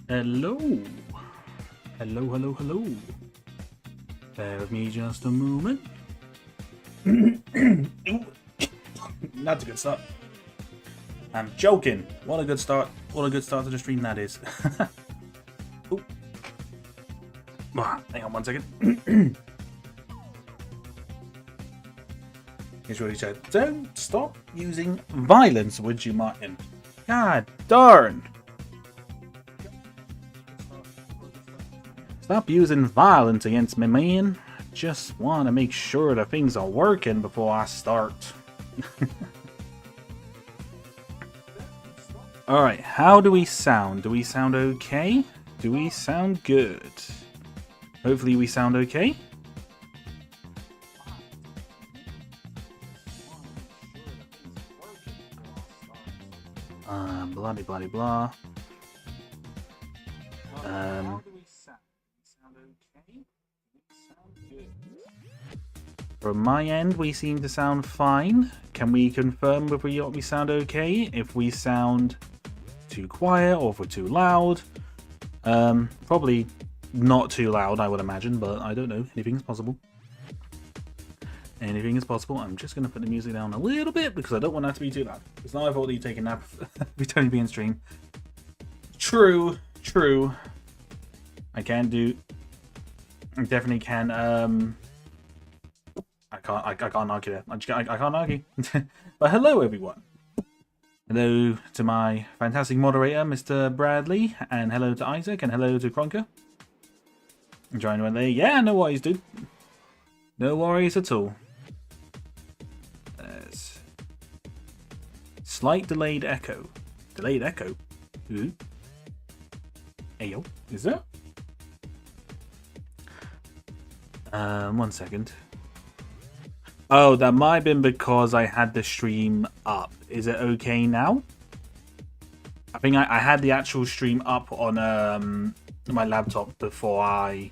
Hello. Hello, hello, hello. Bear with me just a moment. That's a good start. I'm joking. What a good start. What a good start to the stream that is. Hang on 1 second. Here's what he said. Don't stop using violence, would you, Martin? God darn. Stop using violence against me, man. Just want to make sure that things are working before I start. Alright, how do we sound? Do we sound okay? Do we sound good? Hopefully we sound okay. Blah de blah de blah. How do we sound? Sound okay? Sound good. From my end, we seem to sound fine. Can we confirm if we sound okay? If we sound too quiet or if we're too loud? Probably not too loud, I would imagine, but I don't know. Anything is possible. Anything is possible. I'm just going to put the music down a little bit because I don't want that to be too loud. It's not my fault that you take a nap every time you be in stream. True, true. I definitely can. I can't argue that. I can't argue. But hello, everyone. Hello to my fantastic moderator, Mr. Bradley, and hello to Isaac, and hello to Kronka. Enjoying one there. Yeah, no worries, dude. No worries at all. There's slight delayed echo. Delayed echo? Ooh. Ayo. Is there? 1 second. Oh, that might have been because I had the stream up. Is it okay now? I think I had the actual stream up on my laptop before I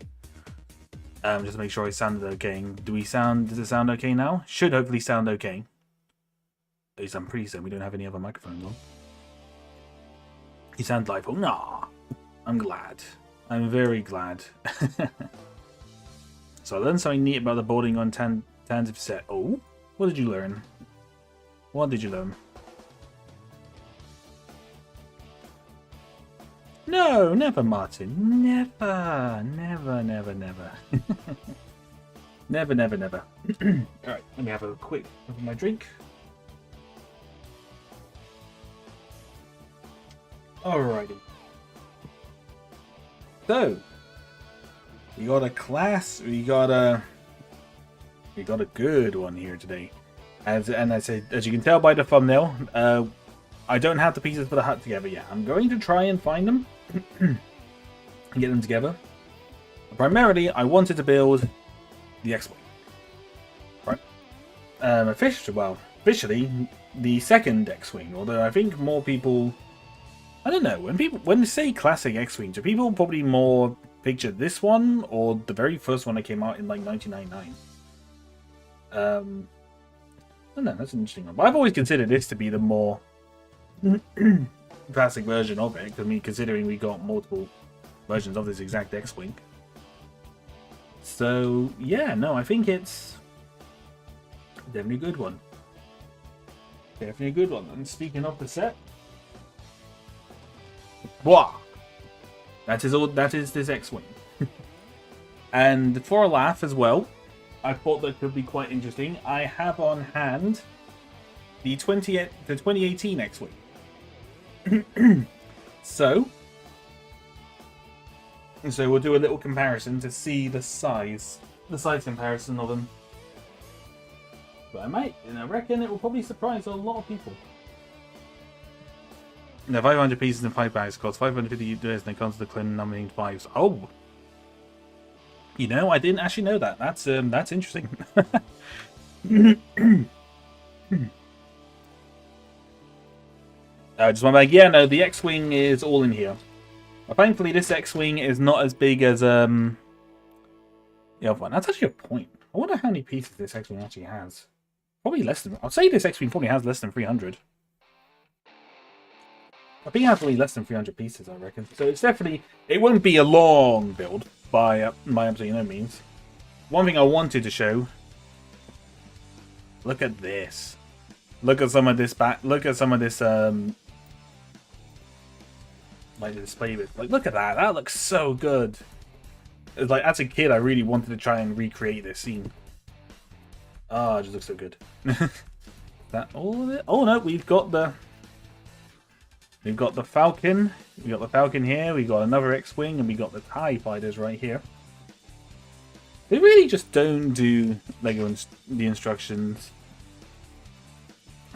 just to make sure it sounded okay. Does it sound okay now? Should hopefully sound okay. At least I'm pretty certain we don't have any other microphones on. You sound like, oh, nah. I'm glad. I'm very glad. So I learned something neat about the boarding on Tansive set. Oh, what did you learn? What did you learn? No, never, Martin. Never, never, never, never. Never, never, never. Alright, let me have a quick look at my drink. Alrighty. So, we got a class, we got a good one here today. As you can tell by the thumbnail, I don't have the pieces for the hut together yet. I'm going to try and find them and get them together. Primarily, I wanted to build the X-Wing. Right. Officially, the second X-Wing. Although I think more people, I don't know, when they say classic X-Wing, do people probably more picture this one or the very first one that came out in like 1999? I don't know, that's an interesting one. But I've always considered this to be the more classic version of it. I mean, considering we got multiple versions of this exact X-Wing. So, yeah, no, I think it's definitely a good one. Definitely a good one. And speaking of the set, wow, that is this X-Wing. And for a laugh as well, I thought that could be quite interesting. I have on hand the 2018 X-Wing. So we'll do a little comparison to see the size comparison of them. But I reckon it will probably surprise a lot of people. The 500 pieces in 5 bags cost 550 US and it comes to the clean numbering 5s. Oh! You know, I didn't actually know that. That's interesting. Just one bag. Yeah, no, the X-Wing is all in here. But thankfully, this X-Wing is not as big as the other one. That's actually a point. I wonder how many pieces this X-Wing actually has. Probably less than. I'd say this X-Wing probably has less than 300. I think it has only less than 300 pieces, I reckon. So it's definitely... It wouldn't be a long build by absolutely no means. One thing I wanted to show... Look at this. Look at some of this Look at some of this, like the display bit. Like, look at that. That looks so good. It's like, as a kid, I really wanted to try and recreate this scene. Oh, it just looks so good. That all of it? Oh no, we've got the Falcon. We got the Falcon here. We got another X-wing, and we got the TIE fighters right here. They really just don't do Lego the instructions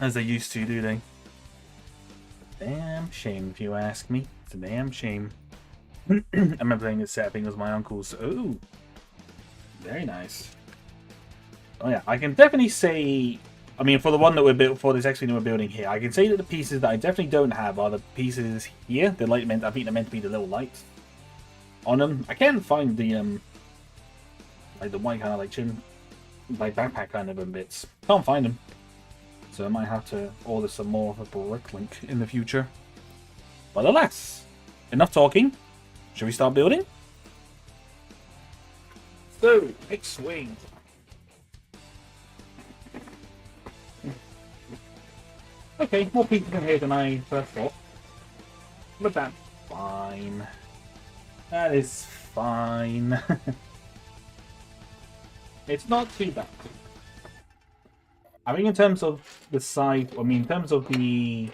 as they used to, do they? Damn shame, if you ask me. It's a damn shame. I remember playing this set. I think it was my uncle's. Oh, very nice. Oh yeah, I can definitely say. I mean, for the one that we're built for this X-wing that we're building here, I can say that the pieces that I definitely don't have are the pieces here. They're like I think they're meant to be the little lights on them. I can't find the like the white kind of like chin, like backpack kind of bits. Can't find them, so I might have to order some more of a Bricklink in the future. But alas, enough talking. Should we start building? So, X-wing. Okay, more pieces in here than I first thought. But that's fine. That is fine. It's not too bad. I think in terms of the size, I mean in terms of the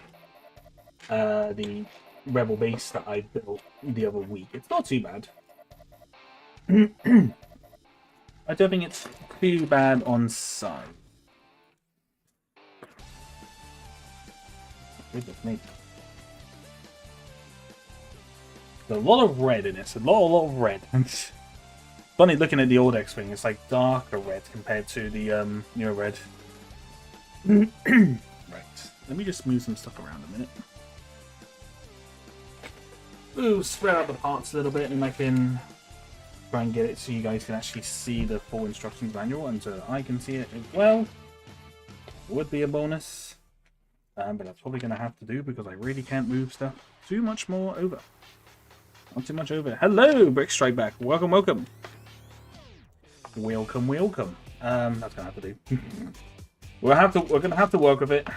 Rebel base that I built the other week, it's not too bad. I don't think it's too bad on size. Goodness me. There's a lot of red in this. A lot of red. Funny looking at the old X-wing. It's like darker red compared to the newer red. Right. Let me just move some stuff around a minute. Ooh, spread out the parts a little bit, and I can try and get it so you guys can actually see the full instructions manual, and so I can see it as well. Would be a bonus. But that's probably going to have to do because I really can't move stuff too much more over. Not too much over. Hello, Brick Strike Back. Welcome, welcome. Welcome, welcome. That's going to have to do. We're going to have to work with it.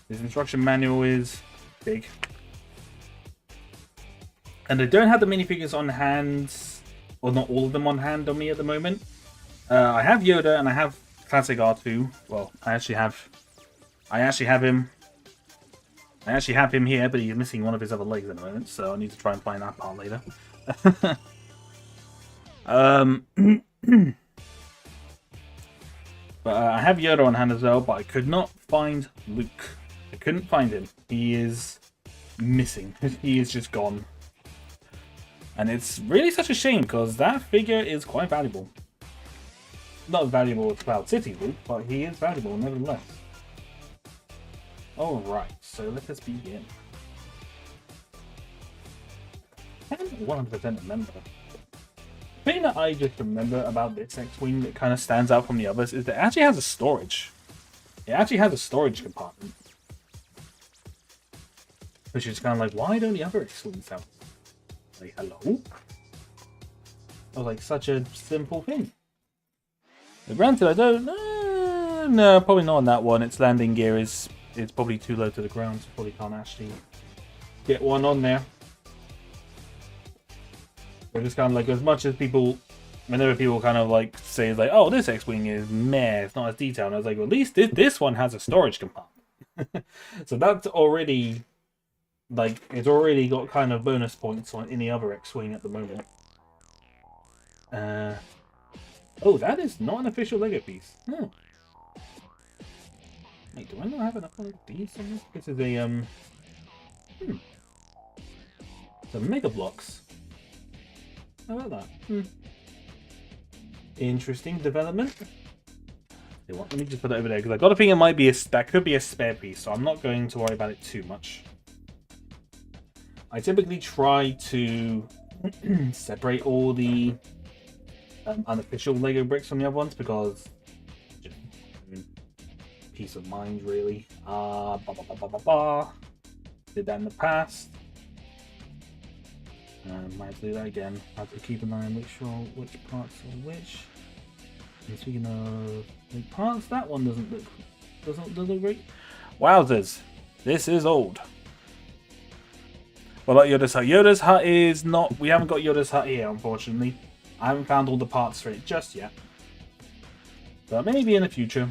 This instruction manual is big. And I don't have the minifigures on hand, or not all of them on hand on me at the moment. I have Yoda and I have Classic R2. Well, I actually have him. I actually have him here, but he's missing one of his other legs at the moment, so I need to try and find that part later. But I have Yoda on hand as well, but I could not find Luke. I couldn't find him. He is missing. He is just gone. And it's really such a shame, because that figure is quite valuable. Not as valuable as Cloud City Luke, but he is valuable nevertheless. Alright, so let us begin. I can't 100% remember. The thing that I just remember about this X-wing that kind of stands out from the others is that it actually has a storage. It actually has a storage compartment. Which is kind of like, why don't the other X-wings have? Like, hello? That was like such a simple thing. But granted, I don't... no, probably not on that one. Its landing gear is... It's probably too low to the ground, so probably can't actually get one on there. But it's kind of like, as much as people, whenever people kind of like say like, oh, this X-wing is meh, it's not as detailed. And I was like, well, at least this one has a storage compartment. So that's already, like, it's already got kind of bonus points on any other X-wing at the moment. Oh, that is not an official Lego piece. Oh. Wait, do I not have enough of these on this? This is a, So Mega Blocks. How about that? Interesting development. Let me just put it over there, because I've got a feeling it might be that could be a spare piece, so I'm not going to worry about it too much. I typically try to separate all the unofficial Lego bricks from the other ones, because just peace of mind, really. This did that in the past. Might do that again. Have to keep an eye on which parts are which. And speaking of big parts, that one doesn't look great. Wowzers, this is old. What about Yoda's hut? Yoda's hut is not. We haven't got Yoda's hut here, unfortunately. I haven't found all the parts for it just yet. But maybe in the future,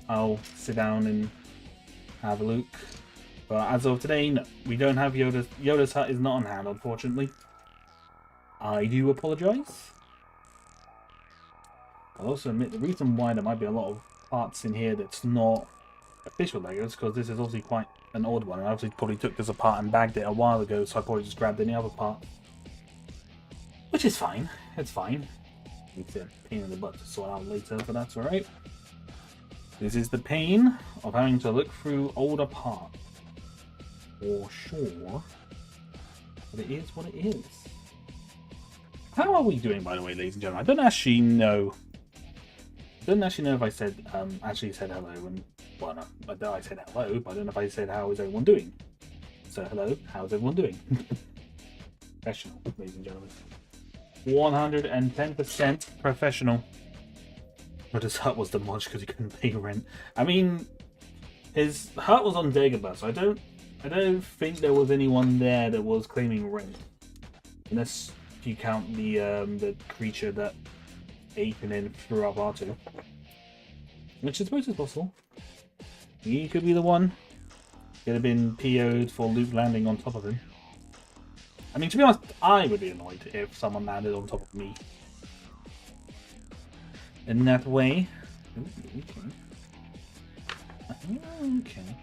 I'll sit down and have a look. But as of today, no, we don't have Yoda's hut is not on hand, unfortunately. I do apologise. I'll also admit the reason why there might be a lot of parts in here that's not official Legos, because this is obviously quite an old one. I obviously probably took this apart and bagged it a while ago, so I probably just grabbed any other part. Which is fine. It's fine. It's a pain in the butt to sort out later, but that's alright. This is the pain of having to look through older parts. For sure. But it is what it is. How are we doing, by the way, ladies and gentlemen? I don't actually know. I don't actually know if I said actually said hello and well, no, I said hello, but I don't know if I said how is everyone doing. So hello, how's everyone doing? Professional, ladies and gentlemen. 110% professional. But his hut was demolished because he couldn't pay rent. I mean, his hut was on Dagobah, so I don't think there was anyone there that was claiming rent, unless you count the creature that ate and then threw up R2, which I suppose is possible. He could be the one. Could have been PO'd for Luke landing on top of him. I mean, to be honest, I would be annoyed if someone landed on top of me in that way. Ooh, okay. Okay.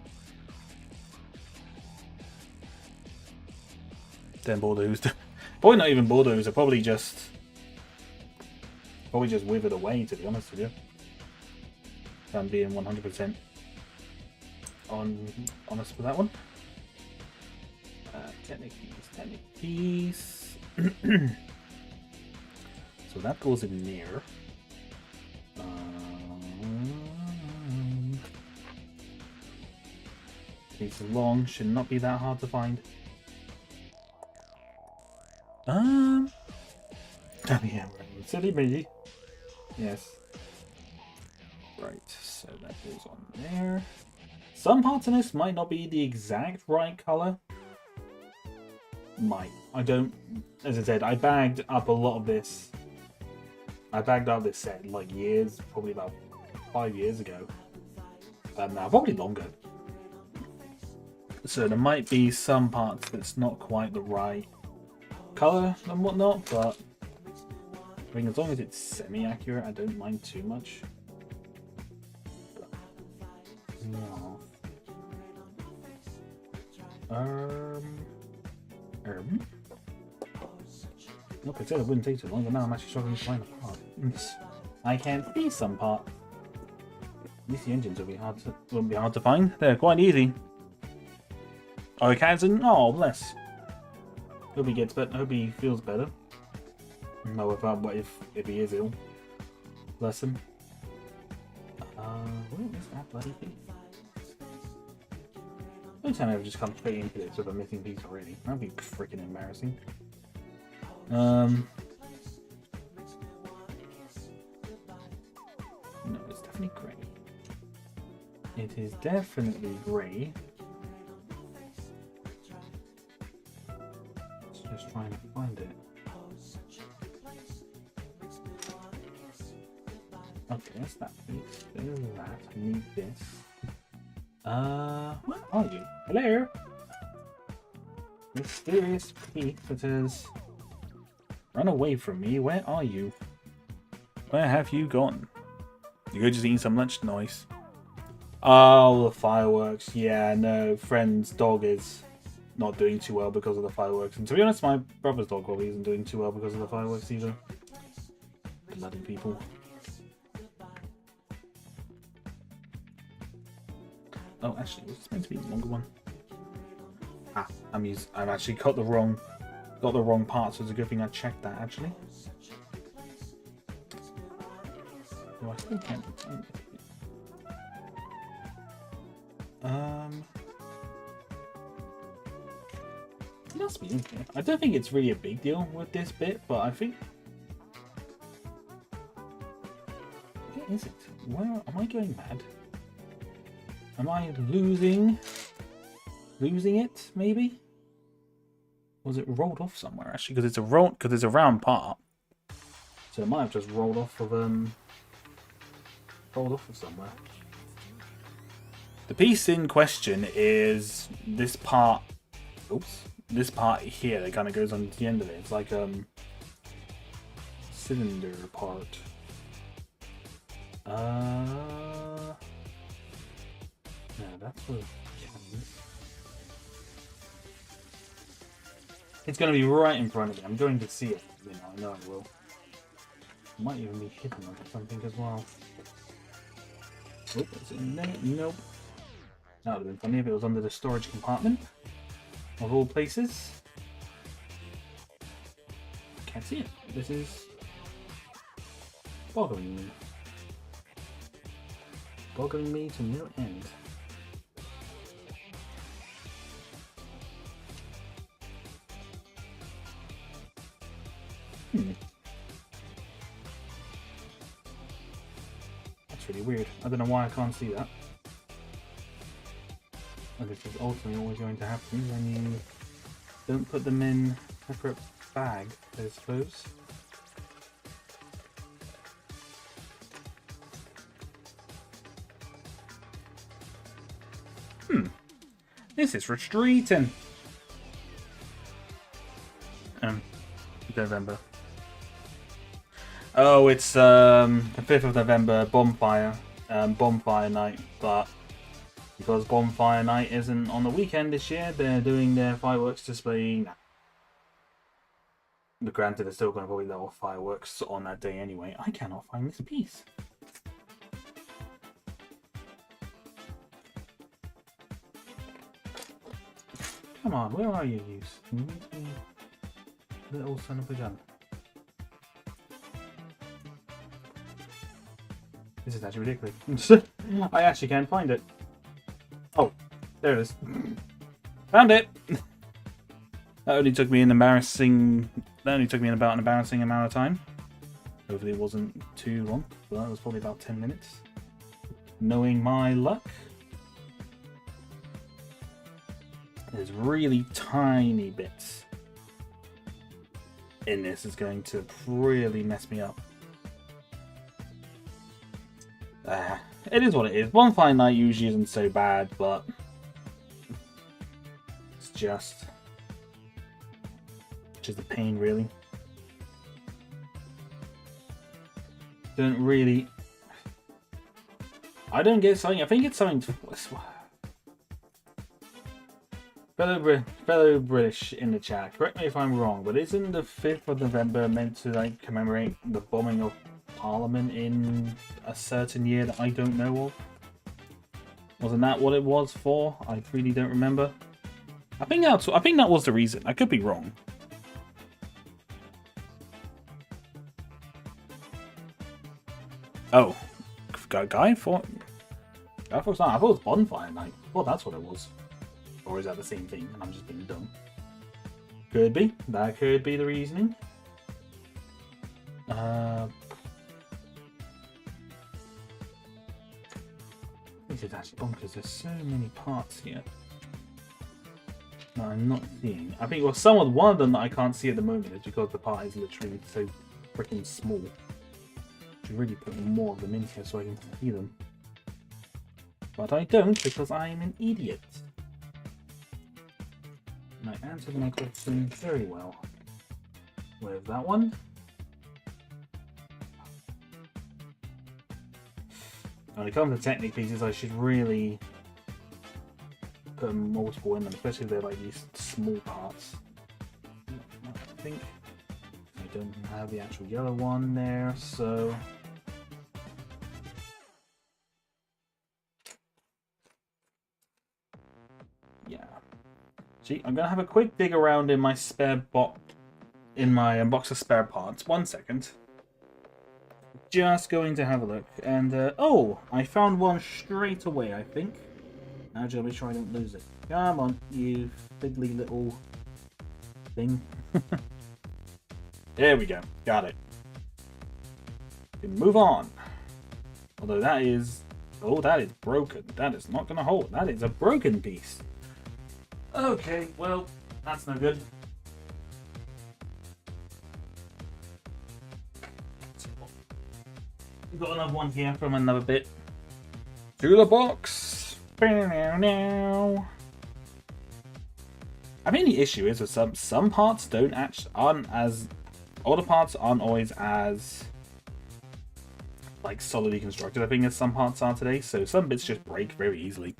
Then bulldozed. Probably not even bulldozed. They're probably just withered away. To be honest with you, if I'm being 100% honest with that one. Technic piece. So that goes in there. Piece is long. Should not be that hard to find. Oh yeah, right. Silly me. Yes. Right, so that goes on there. Some parts in this might not be the exact right color. Might. I don't. As I said, I bagged up a lot of this. I bagged up this set like years, probably about 5 years ago. Now probably longer. So there might be some parts that's not quite the right color and whatnot, but I mean, as long as it's semi-accurate, I don't mind too much. But, no. Look, I said it wouldn't take too long, but now I'm actually struggling to find a part. I can see some part. At least the engines wouldn't be hard to find. They're quite easy. Oh, Kansan? Oh, bless. Hope he gets better. Hope he feels better. No, if he is ill. Bless him. Where is that bloody thing? Don't tell me I've just come straight into this with a missing piece already. That'd be freaking embarrassing. No, it's definitely grey. It is definitely grey. Just trying to find it. Okay, that's that piece. There's that. I need this. Where are you? Hello? Mysterious piece that is. Run away from me. Where are you? Where have you gone? You're just eating some lunch? Nice. Oh, the fireworks. Yeah, no. Friend's dog is not doing too well because of the fireworks. And to be honest, my brother's dog probably isn't doing too well because of the fireworks either. Bloody people. Oh, actually, was this meant to be a longer one? Ah, I've actually got the wrong part, so it's a good thing I checked that actually. Oh, I still can't find it. It must be in here. I don't think it's really a big deal with this bit, but I think... Where is it? Where am I going mad? Am I losing it, maybe? Was it rolled off somewhere, actually? Because it's a round part. So it might have just rolled off of somewhere. The piece in question is this part. Oops. This part here that kind of goes on to the end of it. It's like cylinder part. No, that's what it is. It's going to be right in front of me. I'm going to see it. You know, I know I will. It might even be hidden or something as well. Oh, is it in there? Nope. That would have been funny if it was under the storage compartment. Of all places. I can't see it. This is boggling me. Boggling me to no end. That's really weird. I don't know why I can't see that. And this is ultimately always going to happen when you don't put them in separate bags, I suppose. This is frustrating. November. Oh, it's the 5th of November, bonfire night, but because bonfire night isn't on the weekend this year, they're doing their fireworks display now. But granted, they're still going to probably let off fireworks on that day anyway. I cannot find this piece. Come on, where are you, you little son of a gun? This is actually ridiculous. I actually can't find it. Oh, there it is. Found it! That only took me about an embarrassing amount of time. Hopefully it wasn't too long, but that was probably about 10 minutes. Knowing my luck. There's really tiny bits in this is going to really mess me up. It is what it is. Bonfire night usually isn't so bad, but it's just a pain, really. I don't get something. I think it's something. Fellow British in the chat, correct me if I'm wrong, but isn't the 5th of November meant to like commemorate the bombing of Parliament in a certain year that I don't know of? Wasn't that what it was for? I really don't remember. I think that was the reason. I could be wrong. Oh, Guy Fawkes? I thought it was Bonfire Night. Well, that's what it was. Or is that the same thing and I'm just being dumb? Could be. That could be the reasoning. This is actually bonkers. There's so many parts here that I'm not seeing. I think one of them that I can't see at the moment is because the part is literally so freaking small. I should really put more of them in here so I can see them. But I don't because I'm an idiot. And I answered my question very well with that one. When it comes to Technic pieces, I should really put multiple in them, especially if they're like these small parts. I think I don't have the actual yellow one there, so yeah. See, I'm gonna have a quick dig around in my box of spare parts. 1 second. Just going to have a look, and oh, I found one straight away. I think. Now, just make sure I don't lose it. Come on, you fiddly little thing. There we go. Got it. Move on. Although that is... Oh, that is broken. That is not going to hold. That is a broken piece. Okay, well, that's no good. We've got another one here from another bit. To the box. I mean, the issue is with some parts aren't as... All the parts aren't always as... like solidly constructed, I think, as some parts are today, so some bits just break very easily.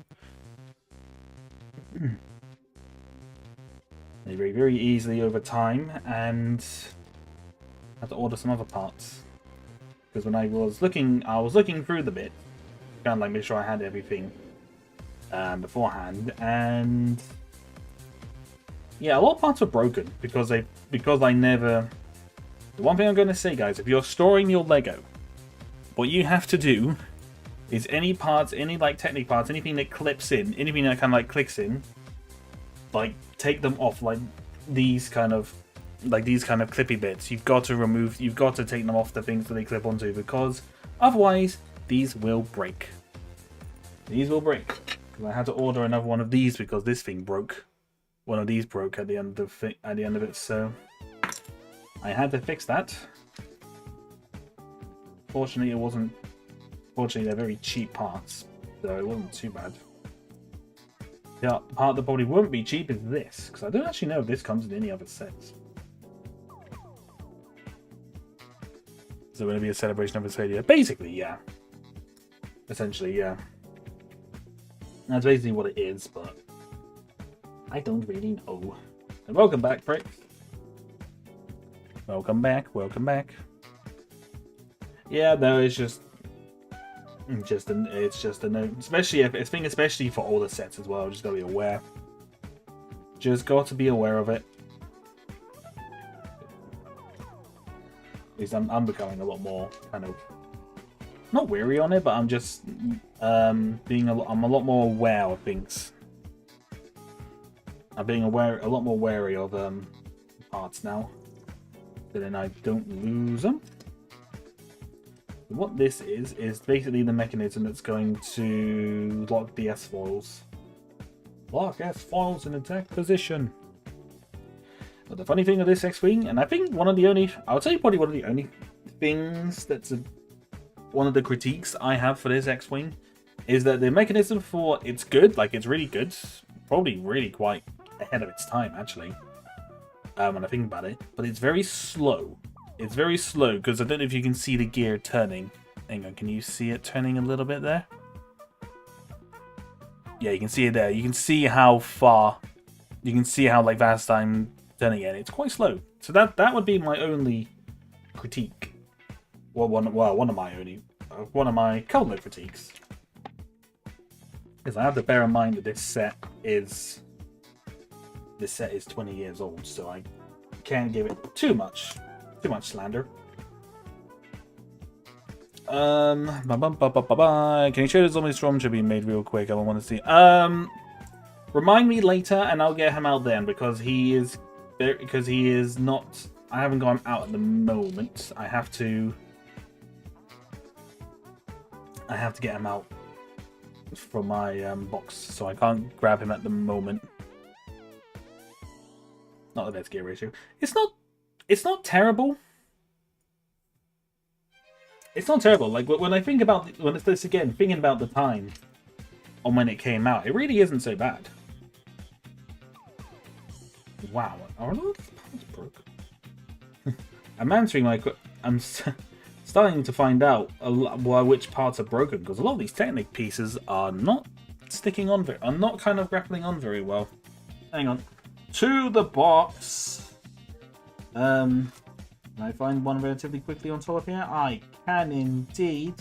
They break very easily over time, and I have to order some other parts. Because when I was looking through the bit, kind of like make sure I had everything beforehand, and yeah, a lot of parts were broken because I never. The one thing I'm going to say, guys, if you're storing your Lego, what you have to do is any parts, any like Technic parts, anything that clips in, anything that kind of like clicks in, like take them off, like these kind of clippy bits. You've got to take them off the things that they clip onto, because otherwise these will break. These will break. Because I had to order another one of these because this thing broke. One of these broke at the end of it, so I had to fix that. Fortunately, it wasn't. Fortunately, they're very cheap parts, so it wasn't too bad. The part that probably won't be cheap is this, because I don't actually know if this comes in any other sets. So will it be a celebration of its failure? Basically, yeah. Essentially, yeah. That's basically what it is, but I don't really know. And welcome back, Brick. Welcome back. Welcome back. Yeah, no, it's just a note. Especially for older sets as well. Just gotta be aware. Just got to be aware of it. At least I'm becoming a lot more kind of not weary on it, but I'm just I'm a lot more aware of things. I'm being a lot more wary of parts now, so then I don't lose them. What this is basically the mechanism that's going to lock the S-foils. Lock S-foils in attack position. But the funny thing of this X-Wing, and I think I would say probably one of the only things that's one of the critiques I have for this X-Wing, is that the mechanism for it's good, like it's really good, probably really quite ahead of its time actually, when I think about it, but it's very slow. It's very slow, because I don't know if you can see the gear turning. Hang on, can you see it turning a little bit there? Yeah, you can see it there. You can see how far, you can see how like fast I'm turning it. It's quite slow. So that would be my only critique. Well, one of my couple of critiques. Because I have to bear in mind that this set is 20 years old, so I can't give it too much slander. Can you show the zombie storm should be made real quick? I want to see. Remind me later, and I'll get him out then, because he is not. I haven't got him out at the moment. I have to get him out from my box, so I can't grab him at the moment. Not the best gear ratio. It's not terrible. It's not terrible. Like when I think about thinking about the time on when it came out, it really isn't so bad. Wow, are a lot of parts broke? I'm starting to find out which parts are broken, because a lot of these Technic pieces are not sticking on are not kind of grappling on very well. Hang on. To the box. Can I find one relatively quickly on top here? I can indeed.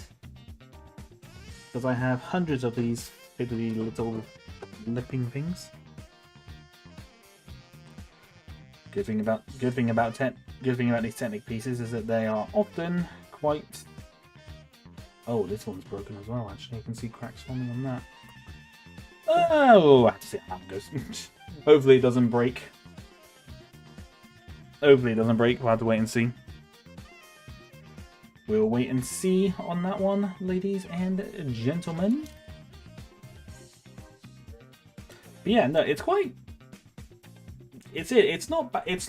Because I have hundreds of these fiddly little lipping things. Good thing about these Technic pieces is that they are often quite. Oh, this one's broken as well. Actually, you can see cracks forming on that. Oh, I have to see how that goes. Hopefully, it doesn't break. Hopefully it doesn't break. We'll have to wait and see. We'll wait and see on that one, ladies and gentlemen. But yeah, no, it's quite... It's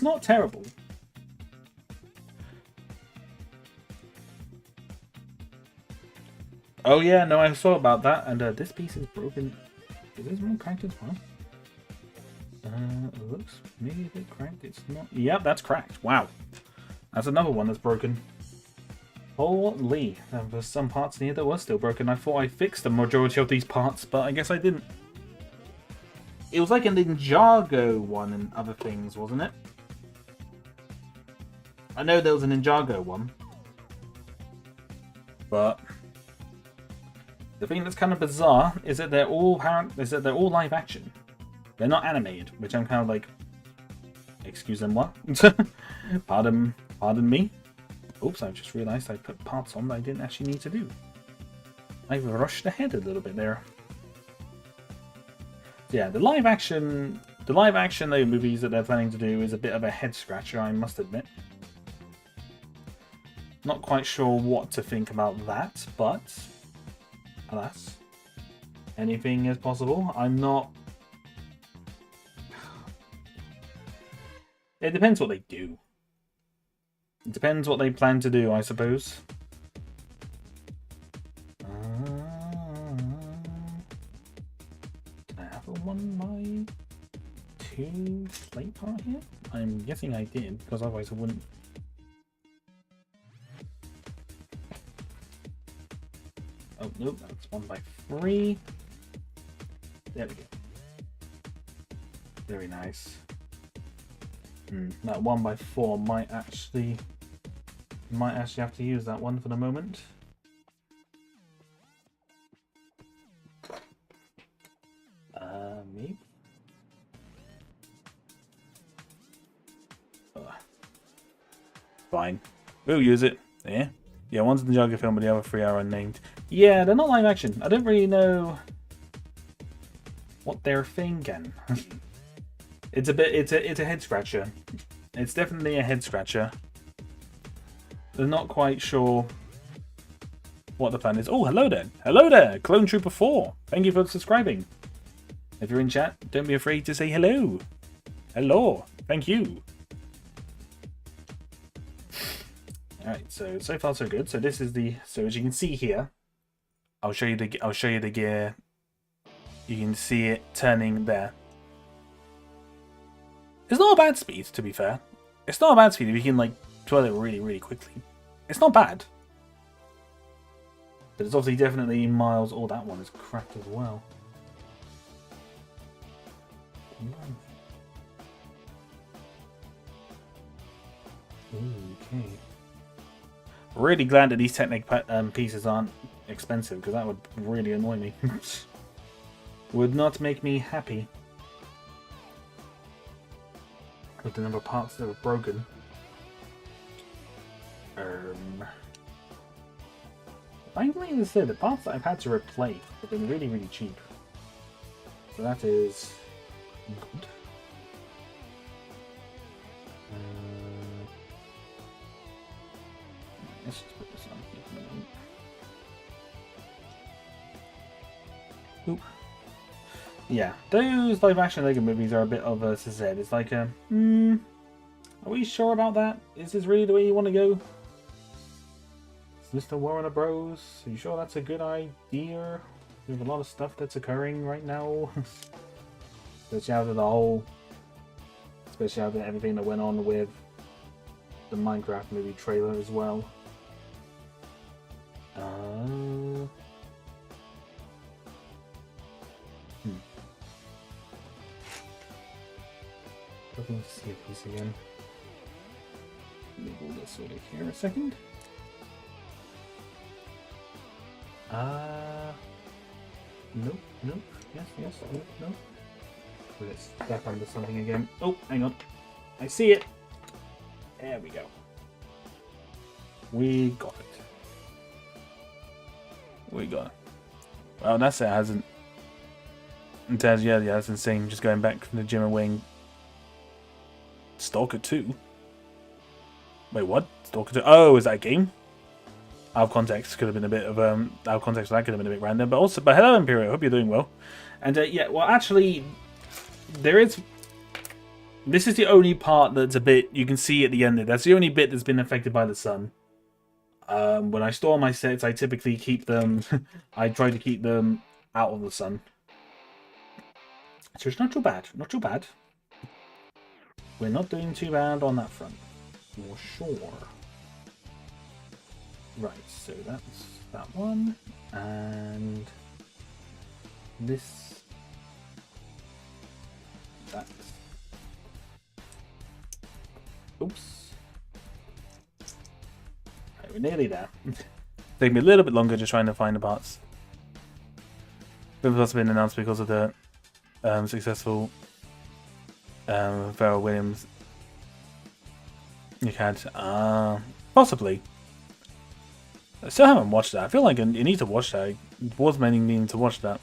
not terrible. Oh yeah, no, I saw about that, and this piece is broken. Is this one cracked as well? It looks maybe a bit cracked. It's not. Yep, that's cracked. Wow, that's another one that's broken. Holy, there were some parts in here that were still broken. I thought I fixed the majority of these parts, but I guess I didn't. It was like a Ninjago one and other things, wasn't it? I know there was a Ninjago one, but the thing that's kind of bizarre is that they're all live action. They're not animated, which I'm kind of like, excuse them, what? pardon me. Oops, I've just realized I put parts on that I didn't actually need to do. I've rushed ahead a little bit there. So yeah, the live action movies that they're planning to do is a bit of a head scratcher, I must admit. Not quite sure what to think about that, but alas, anything is possible. I'm not. It depends what they do. It depends what they plan to do, I suppose. Can I have a 1x2 plate part here? I'm guessing I did, because otherwise I wouldn't. Oh, nope, that's 1x3. There we go. Very nice. That 1x4 might actually have to use that one for the moment. Maybe. Fine. We'll use it. Yeah. Yeah, one's in the Ninjago film, but the other three are unnamed. Yeah, they're not live action. I don't really know what they're thinking. It's a head scratcher. It's definitely a head scratcher. They're not quite sure what the plan is. Oh, hello there. Hello there, Clone Trooper 4. Thank you for subscribing. If you're in chat, don't be afraid to say hello. Hello. Thank you. Alright, so far so good. So this is so as you can see here, I'll show you the gear. You can see it turning there. It's not a bad speed, to be fair. It's not a bad speed if you can, like, twirl it really, really quickly. It's not bad. But it's obviously definitely miles... Oh, that one is cracked as well. Okay. Really glad that these Technic pieces aren't expensive, because that would really annoy me. Would not make me happy. With the number of parts that were broken. Thankfully, as I said, the parts that I've had to replace have been really, really cheap. So that is good. Let's just put this on here for a moment. Oop. Yeah, those live-action Lego movies are a bit of a Z. It's like a, are we sure about that? Is this really the way you want to go? Mr. Warner Bros. Are you sure that's a good idea? We have a lot of stuff that's occurring right now. Especially after everything that went on with the Minecraft movie trailer as well. Looking to see a piece again. Move all this over here a second. Nope, nope, yes, nope, nope. Let's step under something again. Oh, hang on. I see it. There we go. We got it. We got it. Well, that's it. Hasn't. Yeah, that's insane. Just going back from the gym and weighing Stalker 2. Wait, what? Stalker 2? Oh, is that a game? Out of context could have been a bit of out of context that could have been a bit random, but also, but hello Imperial, hope you're doing well. And yeah, well, actually, there is. This is the only part that's a bit you can see at the end. That's the only bit that's been affected by the sun. When I store my sets, I typically keep them. I try to keep them out of the sun, so it's not too bad. Not too bad. We're not doing too bad on that front, for sure. Right, so that's that one, and this, that. Oops. Right, we're nearly there. Take me a little bit longer just trying to find the parts. This must have been announced because of the successful Pharrell Williams. You had possibly. I still haven't watched that. I feel like you need to watch that. I was meaning to watch that.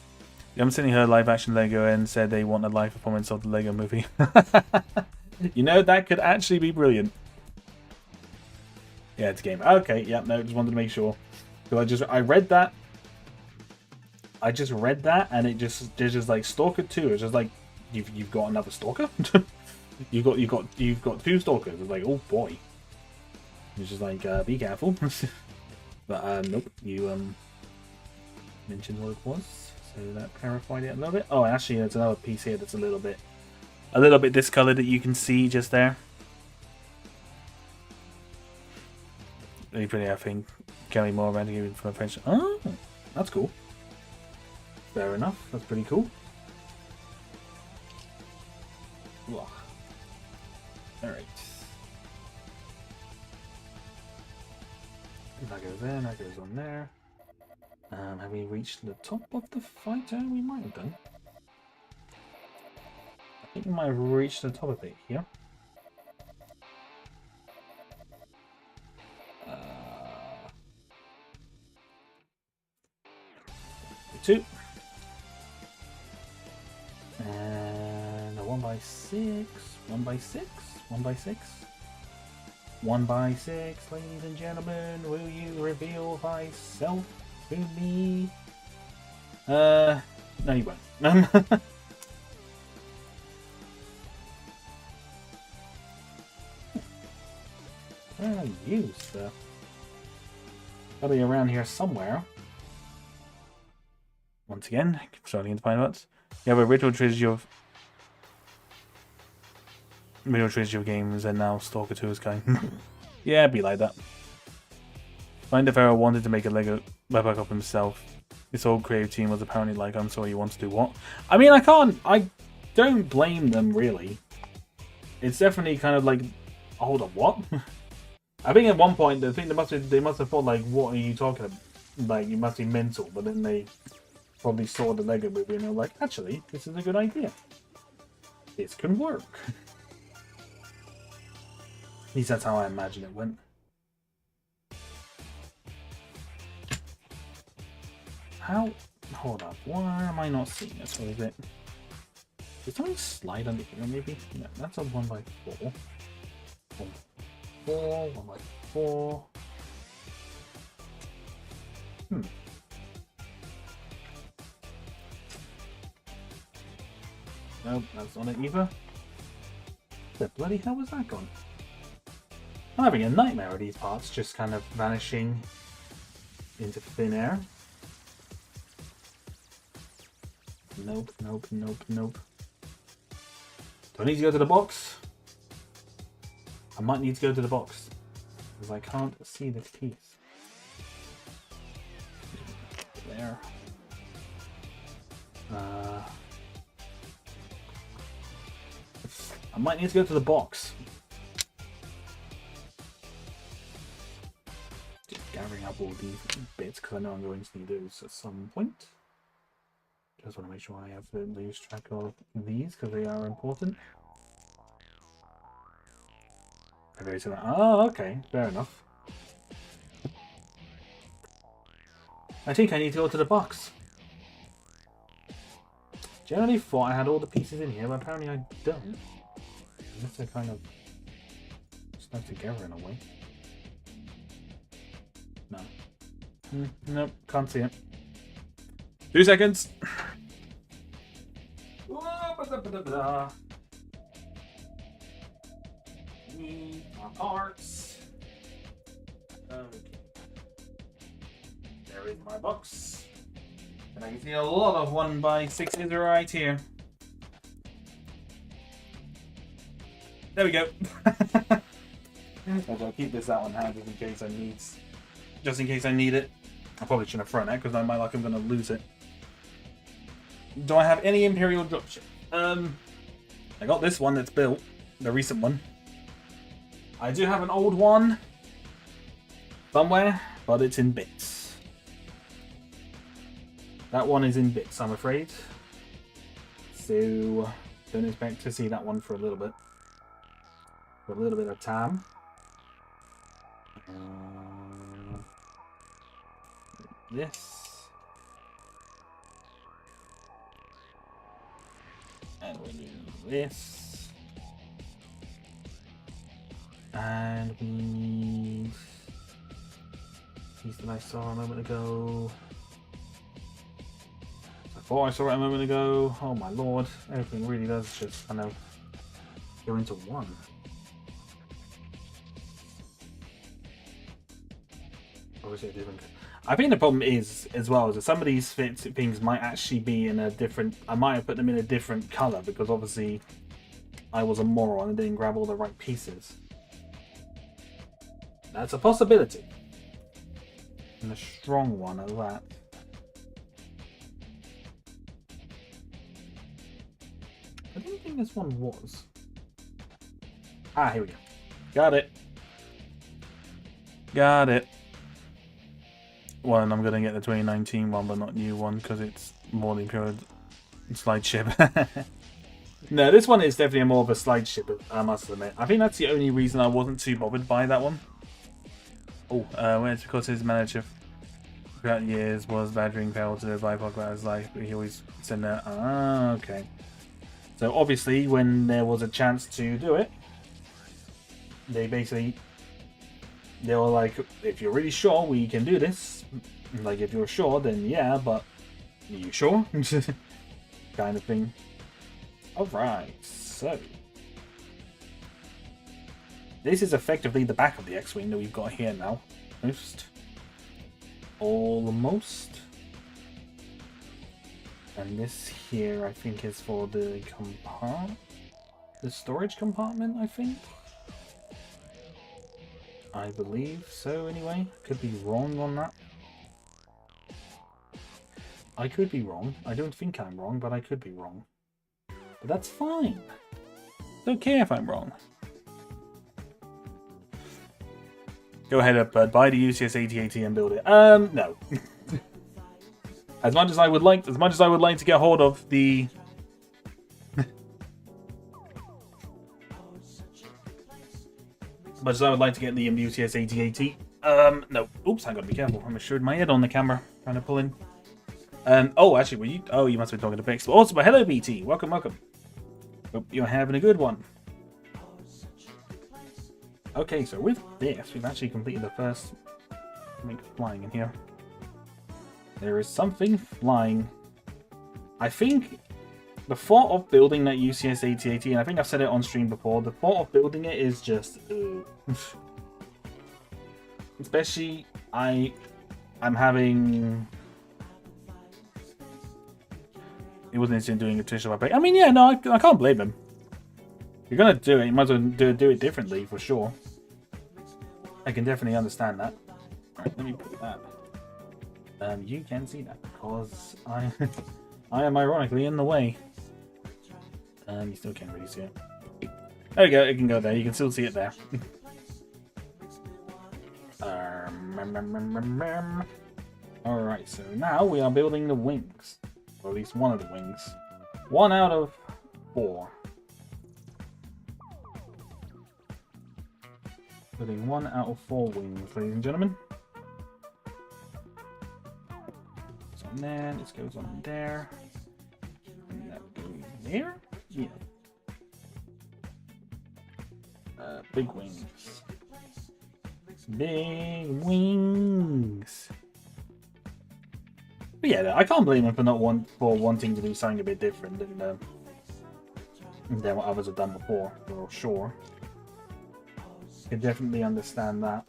You haven't seen her live action Lego and said they want a live performance of the Lego movie. You know, that could actually be brilliant. Yeah, it's a game. Okay, yeah, no, just wanted to make sure. Because I read that. I just read that and it just like Stalker 2. It's just like you've got another Stalker? you've got two Stalkers. It's like, oh boy. It's just like be careful. But nope, you mentioned what it was, so that clarified it a little bit. Oh, actually, there's another piece here that's a little bit discolored that you can see just there. Really pretty, I think. Kelly more romantic even from a French. Oh, that's cool. Fair enough. That's pretty cool. All right. That goes there, that goes on there. Have we reached the top of the fighter? We might have done. I think we might have reached the top of it here. Two. And a 1x6. 1x6? 1x6? 1x6, ladies and gentlemen, will you reveal thyself to me? No, you won't. Where are you, sir? Gotta be around here somewhere. Once again, starting into Pinenuts. You have a ritual trilogy of games, and now Stalker 2 is coming. Yeah, it'd be like that. Find if Pharaoh wanted to make a Lego webpack of himself. This whole creative team was apparently like, I'm sorry, you want to do what? I mean, I don't blame them, really. It's definitely kind of like, hold on, what? I think at one point, they must have thought, like, what are you talking about? Like, you must be mental, but then they probably saw the Lego movie and they were like, actually, this is a good idea. This can work. At least that's how I imagine it went. How? Hold up. Why am I not seeing this? What is it? Did something slide under here, maybe? No, that's a 1x4. 1x4, 1x4. Nope, that's not it either. The bloody hell was that gone? I'm having a nightmare of these parts just kind of vanishing into thin air. Nope, nope, nope, nope. Do I need to go to the box? I might need to go to the box because I can't see this piece. There. I might need to go to the box. Just gathering up all these bits because I know I'm going to need those at some point. Just want to make sure I have to lose track of these because they are important. Oh, okay, fair enough. I think I need to go to the box. Generally thought I had all the pieces in here, but apparently I don't. Unless I kind of stuck together in a way. No. Nope, can't see it. 2 seconds. Need our parts. Okay. There is my box. And I can see a lot of 1x6s right here. There we go. I'll keep this out on hand just in case I need it. I probably shouldn't have thrown it because I might like I'm gonna lose it. Do I have any Imperial dropship? I got this one that's built, the recent one. I do have an old one somewhere, but it's in bits. That one is in bits, I'm afraid. So don't expect to see that one for a little bit. For a little bit of time. This. And we'll do this. And we... These that I saw a moment ago. I thought I saw it a moment ago. Oh my lord. Everything really does just kind of go into one. Obviously a different... I think the problem is, as well, is that some of these things might actually be in a different... I might have put them in a different colour because obviously I was a moron and didn't grab all the right pieces. That's a possibility. And a strong one at that. I don't think this one was. Ah, here we go. Got it. Got it. Well, and I'm going to get the 2019 one, but not new one, because it's more than pure slide ship. No, this one is definitely more of a slide ship, I must admit. I think that's the only reason I wasn't too bothered by that one. Oh, well, it's because his manager throughout years was badgering Pell to BIPOC about his life, but he always said that. Ah, okay. So obviously, when there was a chance to do it, they were like, if you're really sure we can do this, like if you're sure, then yeah, but are you sure? Kind of thing. Alright, so this is effectively the back of the X-Wing that we've got here now. Almost. And this here, I think, is for the storage compartment, I think. I believe so, anyway. Could be wrong on that. I could be wrong. I don't think I'm wrong, but I could be wrong. But that's fine. Don't care if I'm wrong. Go ahead, buy the UCS AT-AT and build it. No. As much as I would like to get hold of the much as I would like to get the UCS AT-AT. No. Oops, I gotta be careful. I'm assured my head on the camera. Trying to pull in. Oh, actually, were you? Oh, you must be talking to Bex. Also, but hello, BT. Welcome, welcome. Hope you're having a good one. Okay, so with this, we've actually completed the first something flying in here. There is something flying. I think the thought of building that UCS AT-AT, and I think I've said it on stream before, the thought of building it is just... Especially, I'm having... He wasn't interested in doing a traditional upgrade. I mean, yeah, no, I can't blame him. If you're gonna do it, you might as well do it differently, for sure. I can definitely understand that. Alright, let me put that. You can see that, because I am ironically in the way. You still can't really see it. There we go, it can go there. You can still see it there. Alright, so now we are building the wings. Or at least one of the wings. 1 out of 4. Building 1 out of 4 wings, ladies and gentlemen. So on there, this goes on there. And that goes there? Yeah. Big wings. Big wings. But yeah, I can't blame him for wanting to do something a bit different than what others have done before, for sure. Can definitely understand that.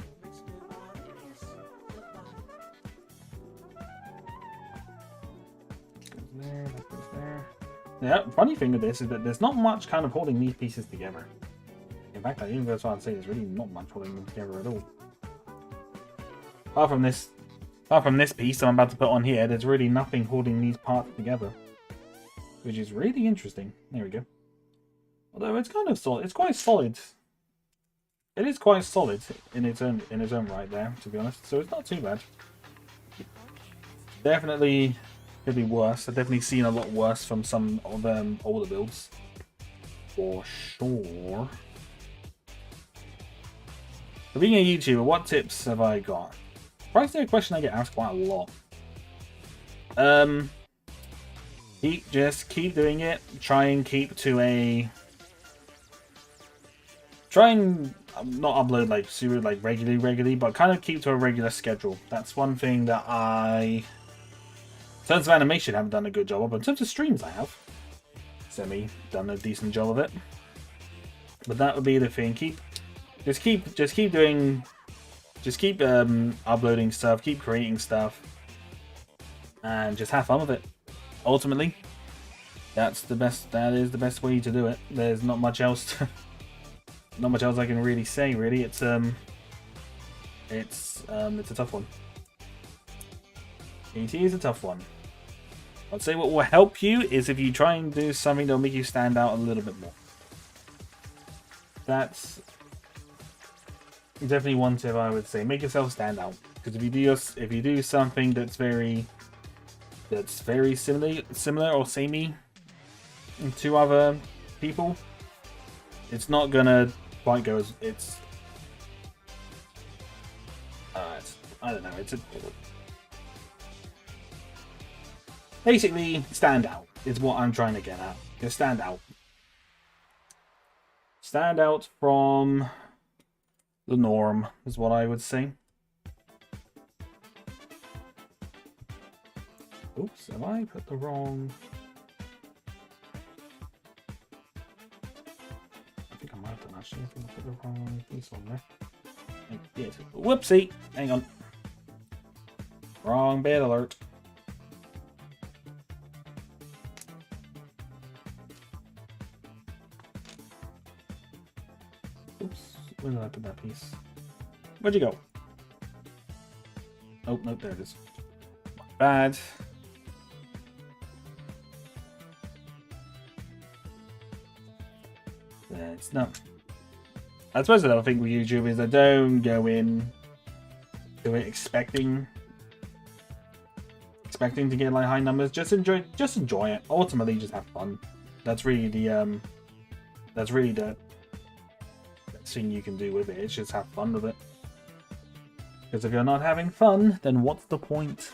There, that goes there. Yeah, funny thing with this is that there's not much kind of holding these pieces together. In fact, I even go so far to say there's really not much holding them together at all. Apart from this piece I'm about to put on here, there's really nothing holding these parts together. Which is really interesting. There we go. Although it's kind of solid. It's quite solid. It is quite solid in its own right there, to be honest. So it's not too bad. Definitely could be worse. I've definitely seen a lot worse from some of them older builds. For sure. For being a YouTuber, what tips have I got? Probably a question I get asked quite a lot. Just keep doing it. Try and keep to a... Try and not upload like super like regularly, but kind of keep to a regular schedule. That's one thing that in terms of animation, I haven't done a good job of, but in terms of streams, I have done a decent job of it. But that would be the thing. Just keep uploading stuff, keep creating stuff, and just have fun with it. Ultimately, that is the best way to do it. There's not much else I can really say. Really, it's a tough one. AT is a tough one. I'd say what will help you is if you try and do something that'll make you stand out a little bit more. That's definitely one tip I would say. Make yourself stand out. Because if you do something that's very similar or samey to other people, it's not gonna quite go as I don't know. Basically, stand out is what I'm trying to get at. Just stand out. Stand out from the norm is what I would say. Oops, have I put the wrong... I think I might have done actually. I think I put the wrong piece on there. I did. Whoopsie! Hang on. Wrong bit alert. Oops. Where did I put that piece? Where'd you go? Oh, nope, there it is. Bad. It's not. I suppose another thing with YouTube is I don't go in to it expecting to get like high numbers. Just enjoy it. Ultimately, just have fun. That's really the thing you can do with it. It's just have fun with it. Because if you're not having fun, then what's the point?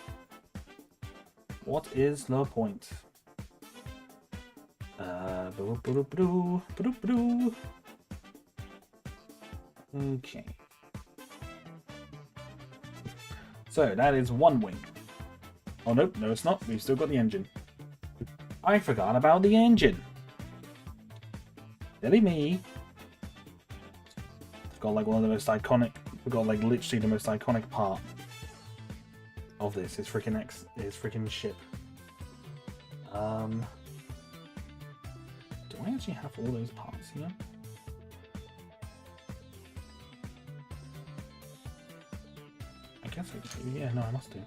What is the point? Okay. So that is one wing. Oh no, no it's not. We've still got the engine. I forgot about the engine. Silly me. Got like one of the most iconic. Forgot like literally the most iconic part of this. His freaking ship. Do I actually have all those parts here? I guess I do. Yeah, no, I must do.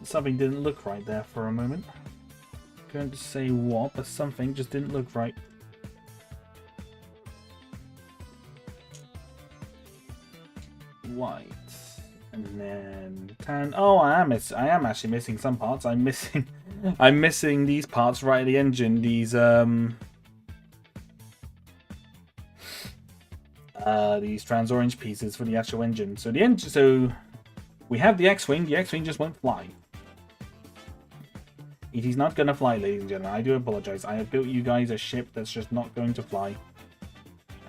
Something didn't look right there for a moment. Couldn't say what, but something just didn't look right. White, and then tan. Oh, I am actually missing some parts. I'm missing these parts right at the engine. These trans orange pieces for the actual engine. So the engine. So we have the X-wing. The X-wing just won't fly. It is not going to fly, ladies and gentlemen. I do apologize. I have built you guys a ship that's just not going to fly.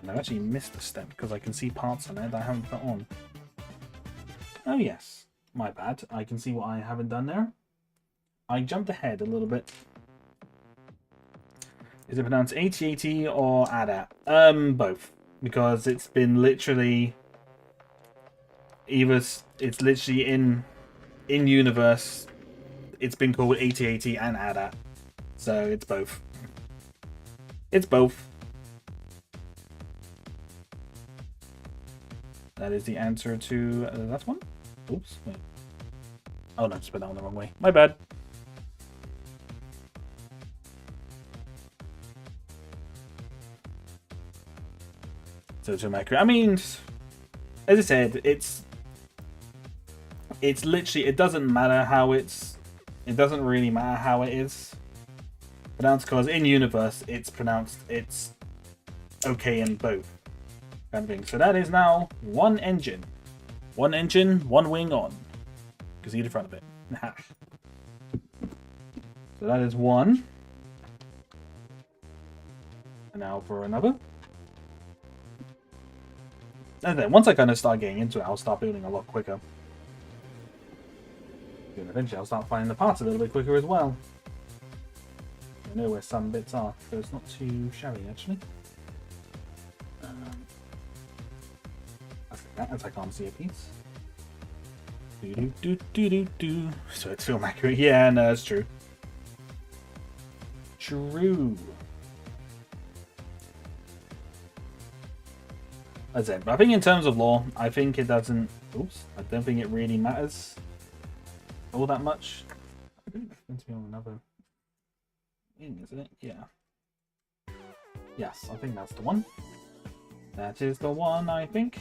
And I've actually missed a step because I can see parts on it that I haven't put on. Oh yes, my bad. I can see what I haven't done there. I jumped ahead a little bit. Is it pronounced AT-AT or ADA? Both. Because it's been literally... It's literally in universe, it's been called AT-AT and ADA. So it's both. It's both. That is the answer to that one. Oops. Wait. Oh no, just put that one the wrong way. My bad. So to accurate. I mean, as I said, it's literally, it doesn't matter how it doesn't really matter how it is pronounced, because in universe it's pronounced, it's okay in both kind of thing. So that is now one engine, one wing on. You can see the front of it. So that is one. And now for another. And then once I kind of start getting into it, I'll start building a lot quicker. And eventually I'll start finding the parts a little bit quicker as well. I know where some bits are, so it's not too shabby actually. As I can't see a piece. Do. So it's film accurate. Yeah, no, it's true. True. That's it. But I think in terms of lore, I think it doesn't... Oops. I don't think it really matters all that much. I think it's going to be on another thing, isn't it? Yeah. Yes, I think that's the one. That is the one, I think.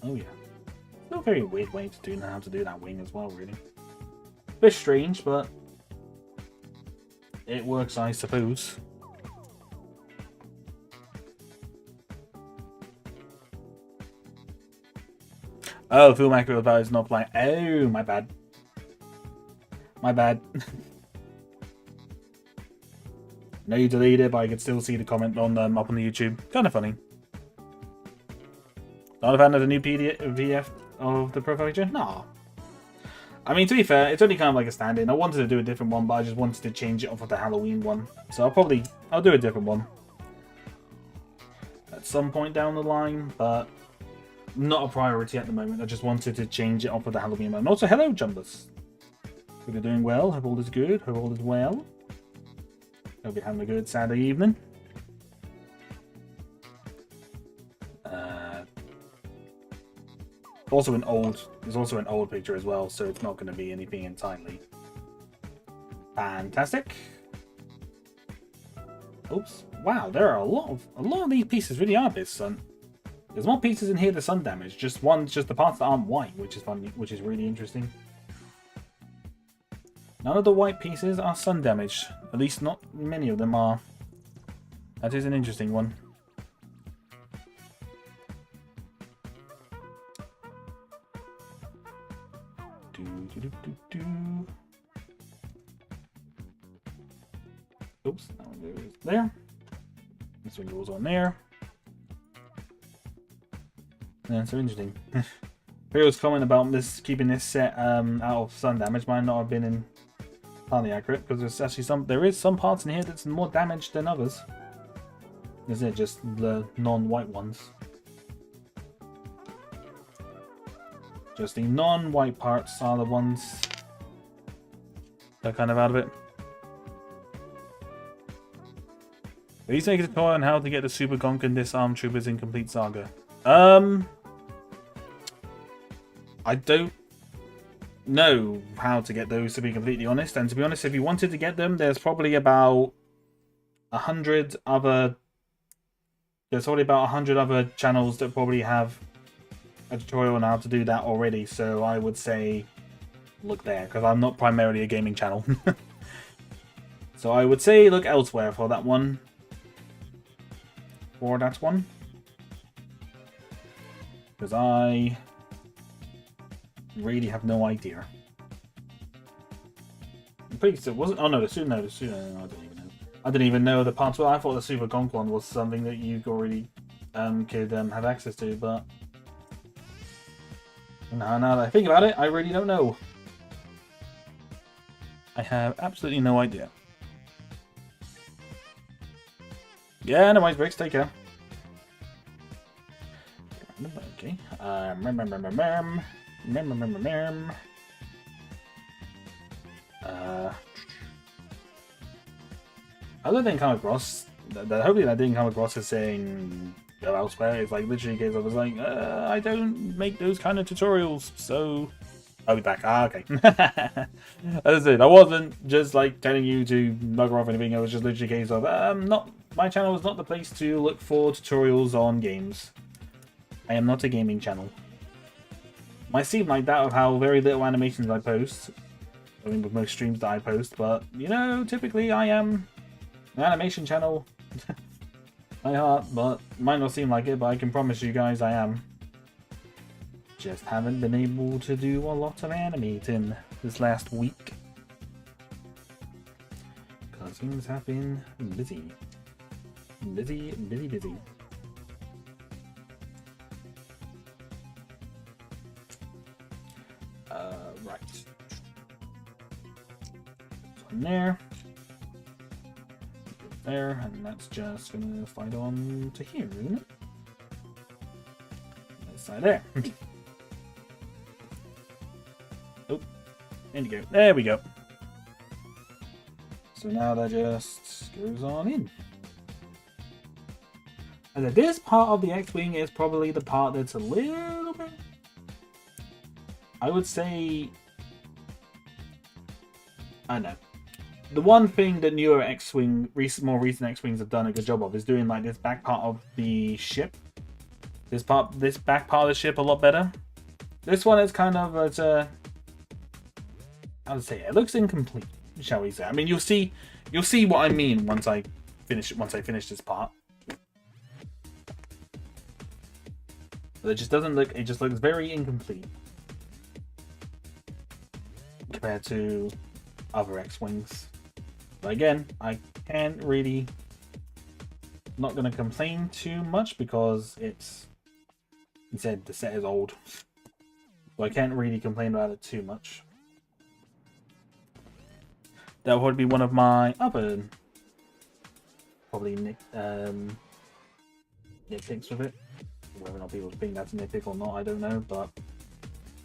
Oh yeah. Still a very weird way to know how to do that wing as well, really. Bit strange, but it works, I suppose. Oh, film accurate about is not flying. Oh, my bad. My bad. No, you deleted it, but I could still see the comment on up on the YouTube. Kind of funny. Not a fan of the new PDF of the profile picture? No. I mean, to be fair, it's only kind of like a stand-in. I wanted to do a different one, but I just wanted to change it off of the Halloween one. So I'll do a different one at some point down the line, but not a priority at the moment. I just wanted to change it off of the Halloween one. And also, hello, Jumbers. Hope you're doing well. Hope all is good. Hope all is well. Hope you're having a good Saturday evening. There's also an old picture as well, so it's not going to be anything entirely fantastic. Oops! Wow, there are a lot of these pieces really are bit sun. There's more pieces in here than sun damage. Just the parts that aren't white, which is funny, which is really interesting. None of the white pieces are sun damaged. At least not many of them are. That is an interesting one. Oops, that one goes there. This one goes on there. That's so interesting. Hero's comment about this keeping this set out of sun damage might not have been entirely accurate, because there's actually there is some parts in here that's more damaged than others. Isn't it just the non-white ones? Just the non-white parts are the ones that are kind of out of it. Please make a tutorial on how to get the Super Gonk and Disarm Troopers in Complete Saga. I don't know how to get those, to be completely honest. And to be honest, if you wanted to get them, there's probably about 100 other... There's probably about 100 other channels that probably have a tutorial on how to do that already. So I would say look there, because I'm not primarily a gaming channel. So I would say look elsewhere for that one. For that one. Because I really have no idea. I'm pretty sure, was it? Oh no, the suit, no, I don't even know. I didn't even know the parts. Well, I thought the Super Conk one was something that you already could have access to, but now that I think about it, I really don't know. I have absolutely no idea. Yeah, no worries, Bricks. Take care. Okay. Other than come across, hopefully that didn't come across as saying go elsewhere. It's like literally a case of, I was like, I don't make those kind of tutorials, so I'll be back. Ah, okay. That's it. I wasn't just like telling you to bugger off anything. It was just literally a case of, not my channel is not the place to look for tutorials on games. I am not a gaming channel. Might seem like that of how very little animations I post. I mean, with most streams that I post, but you know, typically I am an animation channel. My heart, but might not seem like it, but I can promise you guys I am. Just haven't been able to do a lot of animating this last week. Because things have been busy. Busy. Right. On there. There, and that's just gonna fight on to here, isn't it? This side there. Oh, in you go. There we go. So now that just goes on in. And then this part of the X-Wing is probably the part that's a little bit, I would say, I don't know. The one thing that newer X-Wing, more recent X-Wings have done a good job of is doing like this back part of the ship. This back part of the ship a lot better. This one is kind of how to say it? It looks incomplete, shall we say? I mean, you'll see what I mean once I finish this part. But it just doesn't look. It just looks very incomplete compared to other X-Wings. But again, I can't really, not going to complain too much because it's, he said the set is old. So I can't really complain about it too much. That would be one of my other, probably nitpicks with it. Whether or not people think that's a nitpick or not, I don't know. But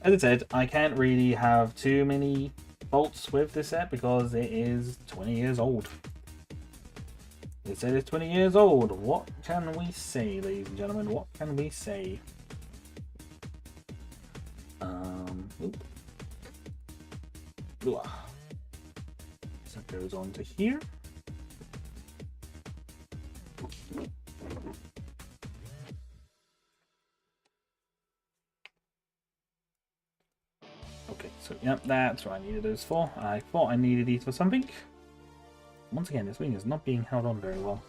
as I said, I can't really have too many faults with this set because it is 20 years old. It said it's 20 years old. What can we say, ladies and gentlemen? What can we say? Oop. So that goes on to here. Okay, so yep, that's what I needed those for. I thought I needed these for something. Once again, this wing is not being held on very well.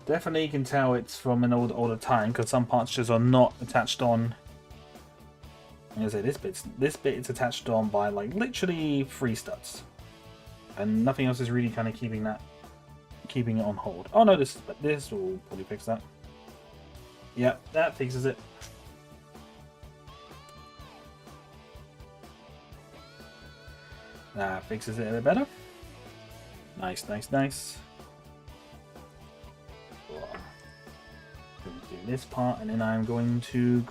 Definitely you can tell it's from an older time because some parts just are not attached on. I'm gonna say this bit is attached on by like literally 3 studs, and nothing else is really kind of keeping it on hold. Oh no, this will probably fix that. Yep, that fixes it. That fixes it a bit better. Nice. Going to do this part, and then I'm going to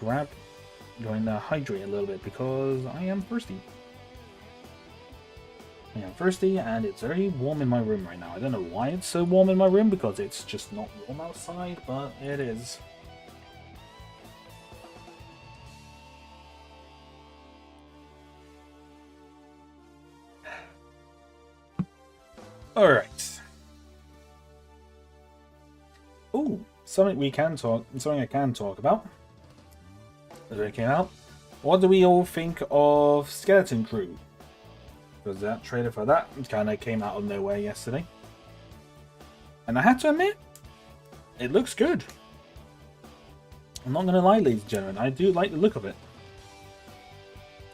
hydrate a little bit because I am thirsty. I am thirsty, and it's very warm in my room right now. I don't know why it's so warm in my room because it's just not warm outside, but it is. Alright. Oh, something I can talk about. As it came out. What do we all think of Skeleton Crew? Because that trailer for that kind of came out of nowhere yesterday. And I have to admit, it looks good. I'm not going to lie, ladies and gentlemen, I do like the look of it.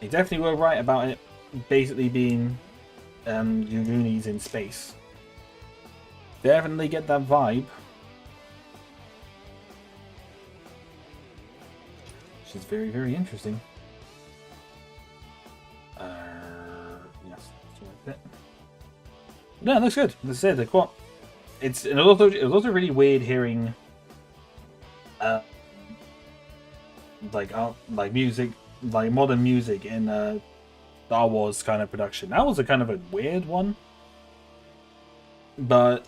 They definitely were right about it basically being Goonies in space. Definitely get that vibe. Which is very, very interesting. Yes, that's right. No, it looks good. As I said, like what? It was also really weird hearing, like music, like modern music in Star Wars kind of production. That was a kind of a weird one, but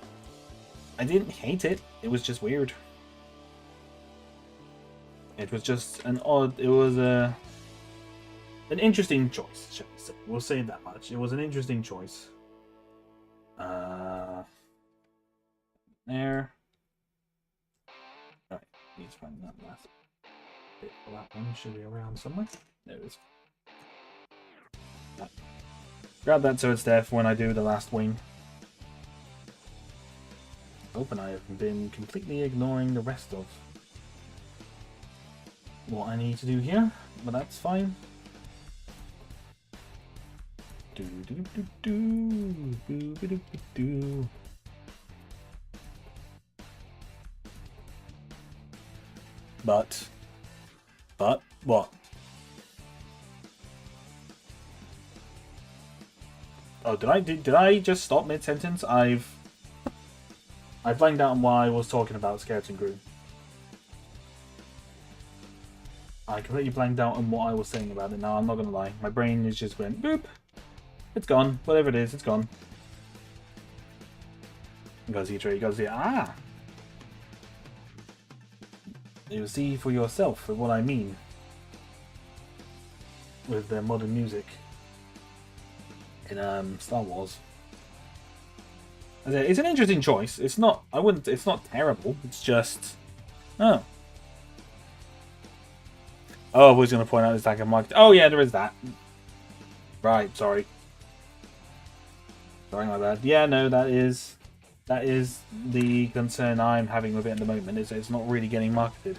I didn't hate it. It was just weird. It was just an odd. It was an interesting choice, shall we say? We'll say that much. It was an interesting choice. There. Alright, need to find that last bit for that one. Should be around somewhere. There it is. Right. Grab that so it's there for when I do the last wing. Hoping I have been completely ignoring the rest of what I need to do here, but that's fine. Do do do do do do do do. But what? Oh, did I just stop mid sentence? I blanked out on what I was talking about Skeleton Crew. I completely blanked out on what I was saying about it. Now I'm not gonna lie, my brain is just went boop. It's gone. Whatever it is, it's gone. You gotta see a tree. You gotta see. Ah. You'll see for yourself for what I mean with the modern music in Star Wars. It's an interesting choice. It's not. I wouldn't. It's not terrible. It's just. Oh. Oh, I was going to point out this like a market. Oh yeah, there is that. Right. Sorry. Sorry, my bad. Yeah, no, that is the concern I'm having with it at the moment. Is it's not really getting marketed.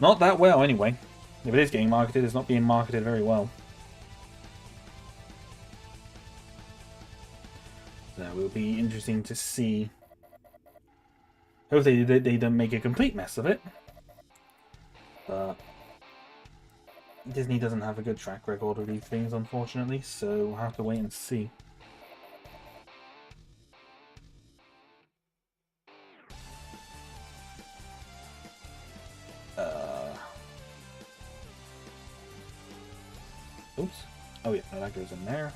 Not that well, anyway. If it is getting marketed, it's not being marketed very well. So it will be interesting to see. Hopefully they don't make a complete mess of it. But Disney doesn't have a good track record of these things, unfortunately, so we'll have to wait and see. Oops. Oh yeah, no, that goes in there.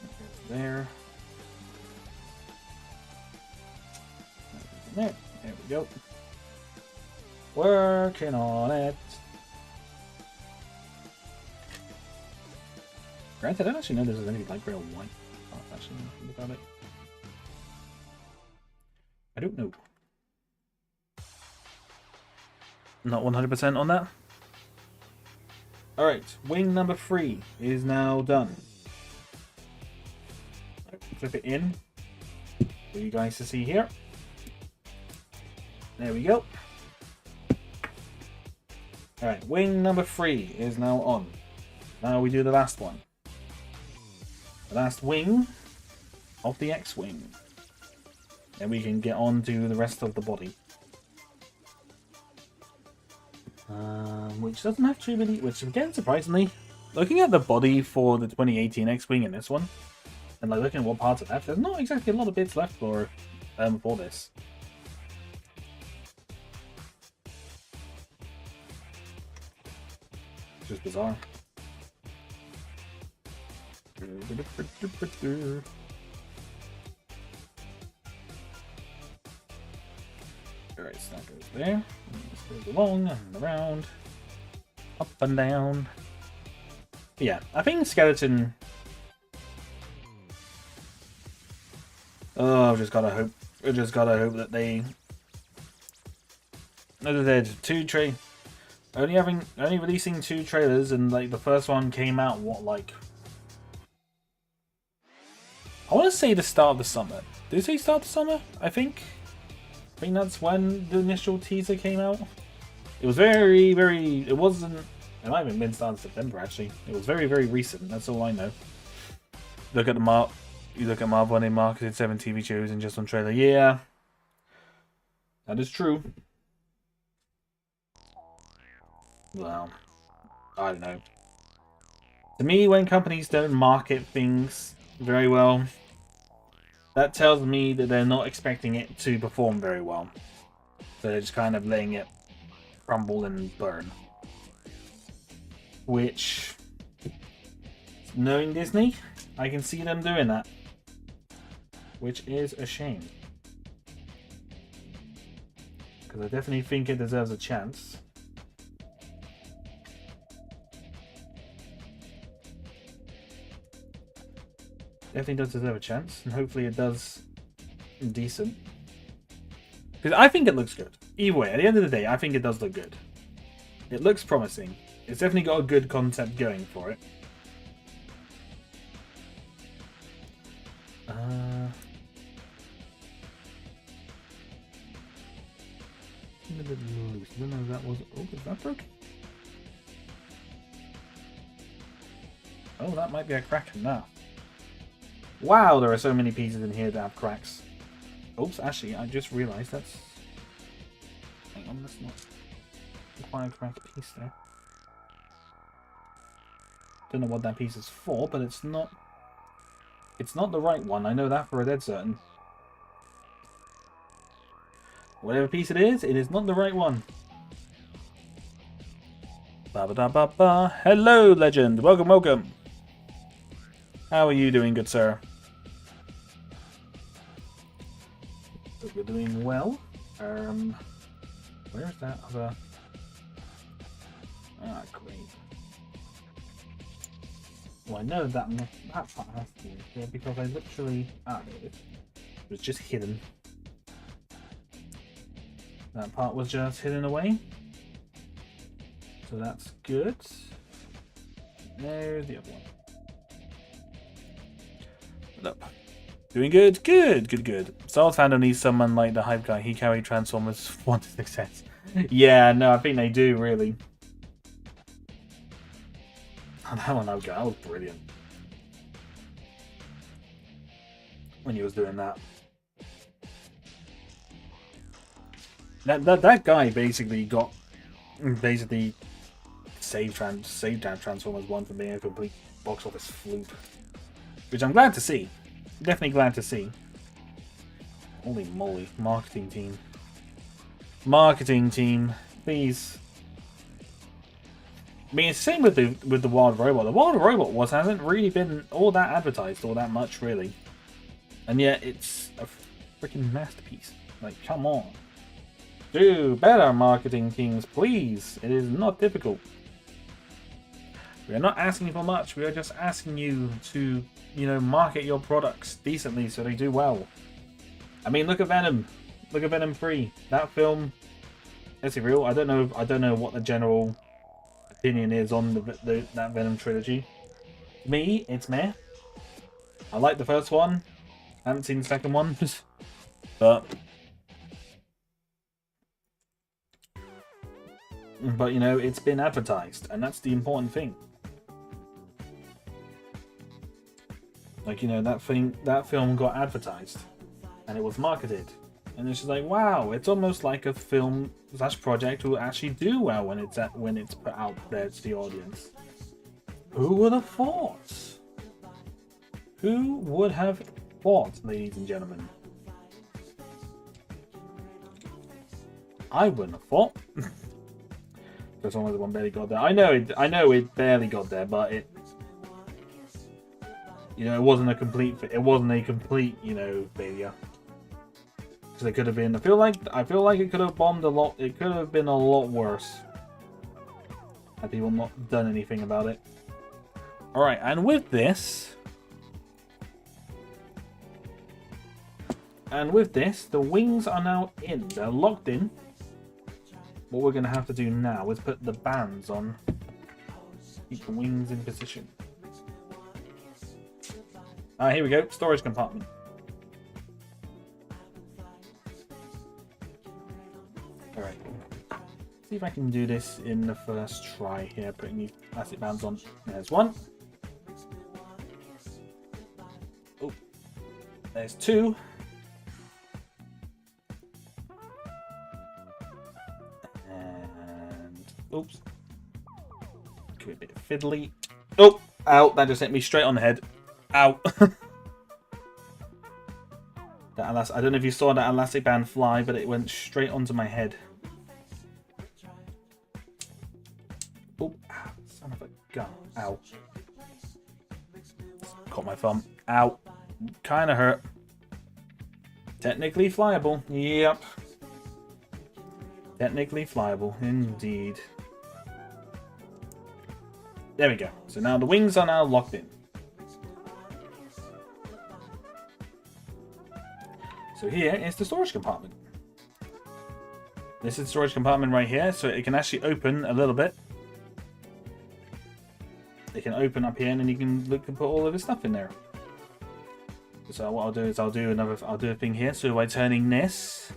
That goes there. That goes in there. There we go. Working on it. Granted, I don't actually know there's any light gray or white. Oh, actually, think about it. I don't know. Not 100% on that. Alright, wing number 3 is now done. Flip it in for you guys to see here. There we go. Alright, wing number 3 is now on. Now we do the last one. The last wing of the X-Wing. And we can get on to the rest of the body. Which doesn't actually really... Which, again, surprisingly, looking at the body for the 2018 X-Wing in this one, and like looking at what parts are left, there's not exactly a lot of bits left for this. It's just bizarre. Alright, so that goes there. This goes along and around. Up and down. But yeah, I think Skeleton... Oh, I've just gotta hope. I just gotta hope that they... As I said, only releasing 2 trailers, and like the first one came out, what, like... I want to say the start of the summer. Did it say start of the summer? I think that's when the initial teaser came out. It was very, very... It wasn't It might have even been started in September, actually. It was very, very recent. That's all I know. Look at the You look at Marvel and they marketed 7 TV shows and just one trailer. Yeah. That is true. Well, I don't know. To me, when companies don't market things very well, that tells me that they're not expecting it to perform very well. So they're just kind of letting it crumble and burn. Which, knowing Disney, I can see them doing that. Which is a shame. Because I definitely think it deserves a chance. Definitely does deserve a chance, and hopefully it does decent. Because I think it looks good. Either way, at the end of the day, I think it does look good. It looks promising. It's definitely got a good concept going for it. That was... Oh, is that broken? Oh, that might be a crack now. Wow, there are so many pieces in here that have cracks. Oops, actually, I just realized that's... Hang on, that's not quite a cracked piece there. Don't know what that piece is for, but it's not... It's not the right one, I know that for a dead certain. Whatever piece it is not the right one. Ba ba da ba ba. Hello, legend. Welcome, welcome. How are you doing, good sir? Hope you're doing well. Where's that other? Ah, great. Well, I know that part has to be here because I literally there it is. It was just hidden. That part was just hidden away. So that's good. There's the other one. Up. Doing good? Good, good, good. Star Wars fandom needs someone like the hype guy. He carried Transformers 1 to success. Yeah, no, I think they do, really. Oh, that one, that was brilliant. When he was doing that. That guy basically saved Transformers 1 from being a complete box office fluke. Which I'm glad to see. Definitely glad to see. Holy moly. Marketing team. Marketing team. Please. I mean, it's the same with the Wild Robot. The Wild Robot hasn't really been all that advertised all that much, really. And yet, it's a freaking masterpiece. Like, come on. Do better, marketing teams, please. It is not difficult. We are not asking for much. We are just asking you to, you know, market your products decently so they do well. I mean, look at Venom. Look at Venom 3. That film. Let's be real. I don't know what the general opinion is on that Venom trilogy. Me, it's meh. I like the first one. I haven't seen the second one, but you know, it's been advertised, and that's the important thing. Like, you know, that film got advertised, and it was marketed, and it's just like, wow, it's almost like a film / project will actually do well when it's put out there to the audience. Who would have thought? Who would have thought, ladies and gentlemen? I wouldn't have thought. Because only the one barely got there. I know it barely got there, but it, you know, it wasn't a complete, you know, failure. Because it could have been. I feel like it could have bombed a lot. It could have been a lot worse had people not done anything about it. All right, and with this, the wings are now in. They're locked in. What we're going to have to do now is put the bands on. Keep the wings in position. Here we go. Storage compartment. Alright. see if I can do this in the first try here, putting these plastic bands on. There's one. Oh, there's two. And oops. Could be a bit fiddly. Oh, ow, that just hit me straight on the head. Ow. I don't know if you saw that elastic band fly, but it went straight onto my head. Oh, son of a gun. Ow. Caught my thumb. Ow. Kind of hurt. Technically flyable. Yep. Technically flyable. Indeed. There we go. So now the wings are now locked in. So here is the storage compartment. This is the storage compartment right here, so it can actually open a little bit. It can open up here, and then you can look and put all of his stuff in there. So what I'll do is I'll do a thing here. So by turning this,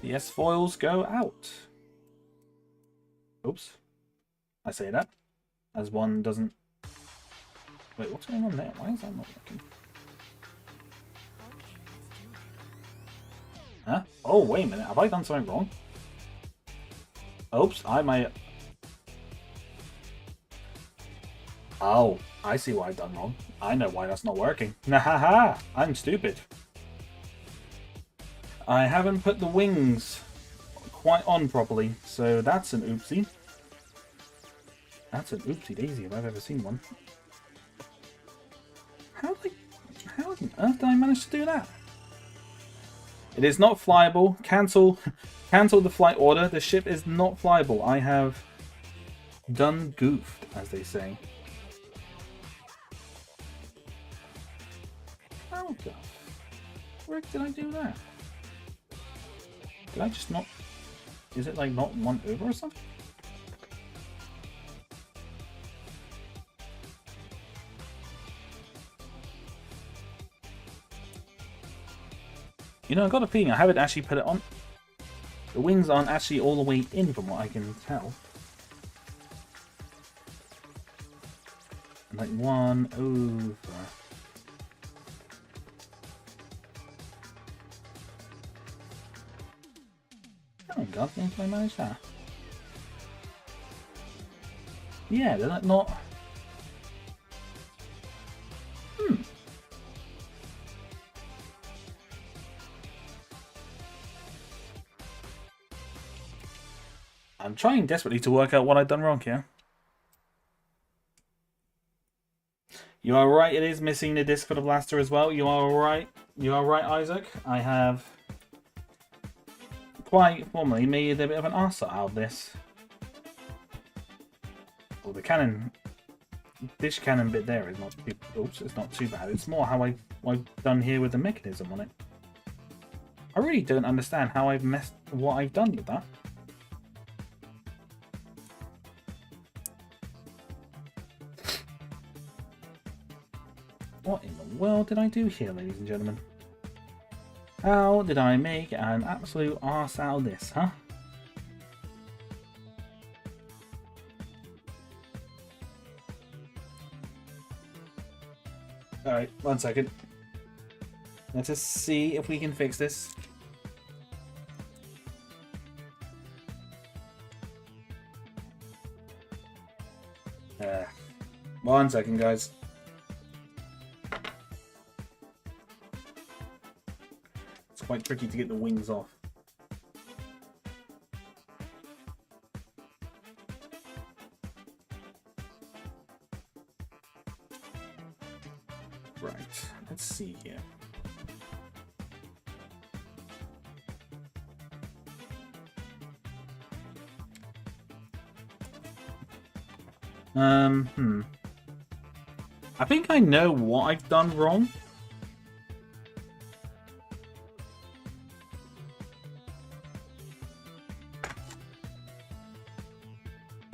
the S foils go out. Oops, I say that as one doesn't. Wait, what's going on there? Why is that not working? Huh? Oh, wait a minute. Have I done something wrong? Oops, I might... Oh, I see what I've done wrong. I know why that's not working. Nahaha! I'm stupid. I haven't put the wings quite on properly, so that's an oopsie. That's an oopsie daisy if I've ever seen one. How on earth did I manage to do that? It is not flyable. Cancel the flight order. The ship is not flyable. I have done goofed, as they say. How the frick did I do that? Did I just not... Is it like not one over or something? You know, I got a feeling I haven't actually put it on. The wings aren't actually all the way in from what I can tell. Like one over. Oh god, did I manage that? Yeah, they're like not... I'm trying desperately to work out what I've done wrong here. You are right, it is missing the disc for the blaster as well. You are right. You are right, Isaac. I have quite formally made a bit of an arse out of this. Well, the cannon, dish cannon bit there is not too, oops, it's not too bad. It's more how I've done here with the mechanism on it. I really don't understand how I've messed what I've done with that. What in the world did I do here, ladies and gentlemen? How did I make an absolute arse out of this, huh? Alright, 1 second. Let us see if we can fix this. Uh, 1 second, guys. It's quite tricky to get the wings off. Right, let's see here. I think I know what I've done wrong.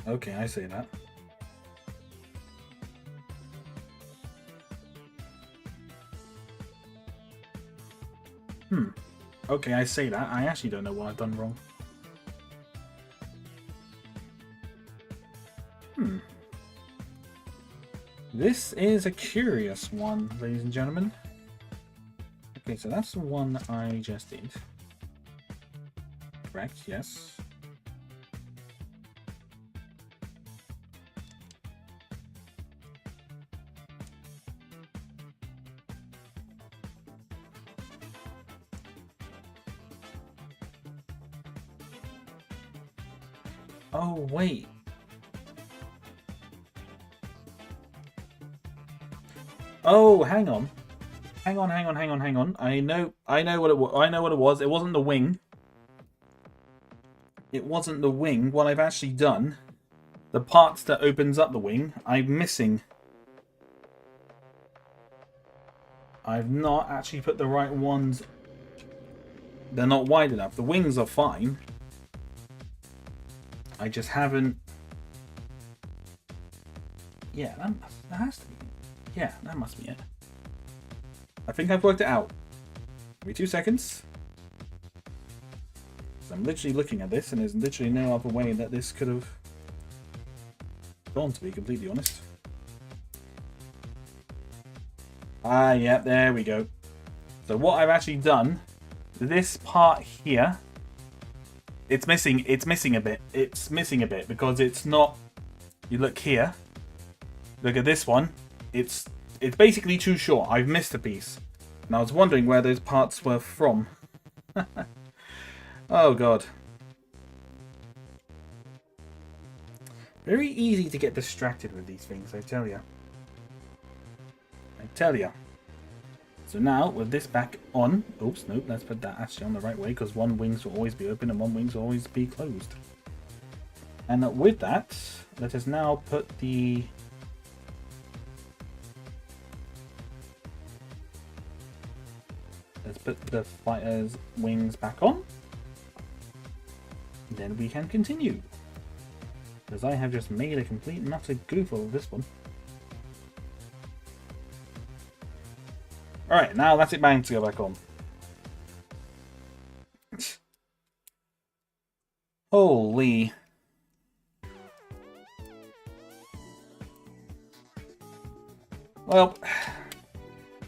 Okay, I say that. Okay, I say that. I actually don't know what I've done wrong. This is a curious one, ladies and gentlemen. Okay, so that's the one I just did. Correct, yes. Oh, wait. Oh, hang on. Hang on. I know what it was. It wasn't the wing. It wasn't the wing. What I've actually done, the parts that opens up the wing, I'm missing. I've not actually put the right ones. They're not wide enough. The wings are fine. I just haven't. Yeah, that has to be. Yeah, that must be it. I think I've worked it out. Give me 2 seconds. So I'm literally looking at this, and there's literally no other way that this could have gone, to be completely honest. Ah, yeah, there we go. So what I've actually done, this part here, it's missing a bit. It's missing a bit because it's not. You look here. Look at this one. It's basically too short. I've missed a piece. And I was wondering where those parts were from. Oh god. Very easy to get distracted with these things, I tell you. So now, with this back on... Oops, nope, let's put that actually on the right way, because one wings will always be open and one wings will always be closed. And with that, let us now put the... Let's put the fighter's wings back on. Then we can continue. Because I have just made a complete and utter goof of this one. Alright, now that's it bang to go back on. Holy. Well,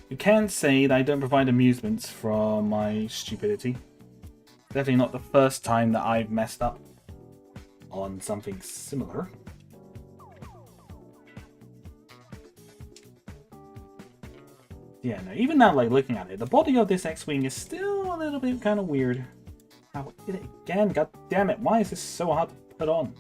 you can say that I don't provide amusements from my stupidity. Definitely not the first time that I've messed up on something similar. Yeah, no, even now, like, looking at it, the body of this X-Wing is still a little bit kind of weird. I did it again, god damn it, why is this so hard to put on?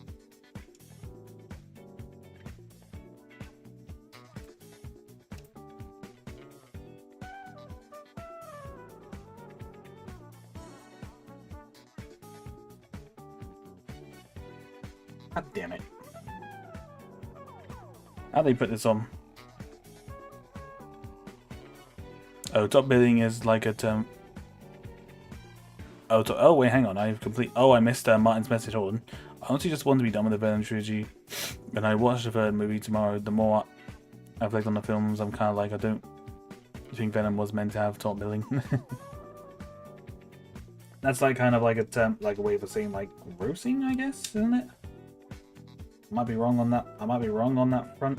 God damn it. How'd they put this on? Oh, top billing is like a term. Oh, wait, hang on. I missed Martin's message. Hold on. I honestly just want to be done with the Venom trilogy. When I watch the third movie tomorrow, the more I reflect on the films, I'm kind of like, I don't think Venom was meant to have top billing. That's like kind of like a term, like a way of saying like grossing, I guess, isn't it? I might be wrong on that. I might be wrong on that front.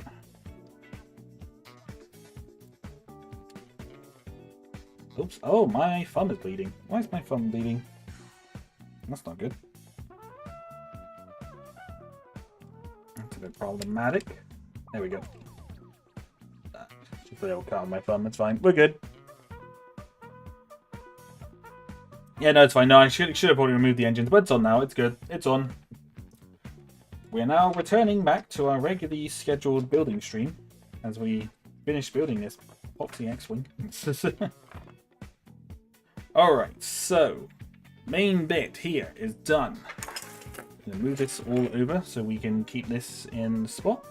Oops. Oh, my thumb is bleeding. Why is my thumb bleeding? That's not good. That's a bit problematic. There we go. Just a little cut on my thumb. It's fine. We're good. Yeah, no, it's fine. No, I should have probably removed the engines, but it's on now. It's good. It's on. We're now returning back to our regularly scheduled building stream as we finish building this boxy X-Wing. Alright, so main bit here is done. I'm gonna move this all over so we can keep this in the spot.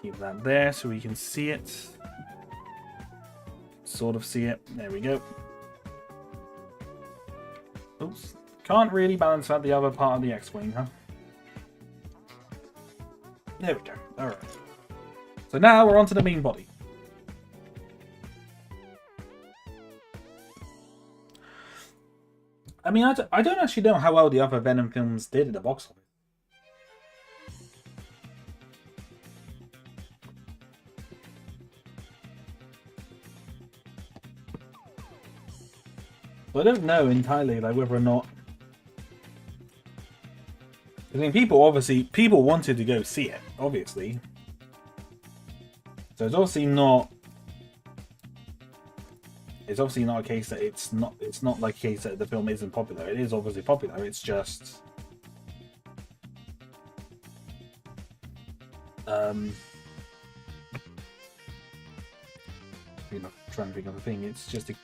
Keep that there so we can see it. Sort of see it. There we go. Oops. Can't really balance out the other part of the X-Wing, huh? There we go. Alright. So now we're on to the main body. I mean, I don't actually know how well the other Venom films did at the box office. But I don't know entirely, like, whether or not... I mean, people wanted to go see it, obviously. So it's obviously not... It's obviously not a case that it's not like a case that the film isn't popular. It is obviously popular, it's just... You know, trying to think of a thing, it's just a...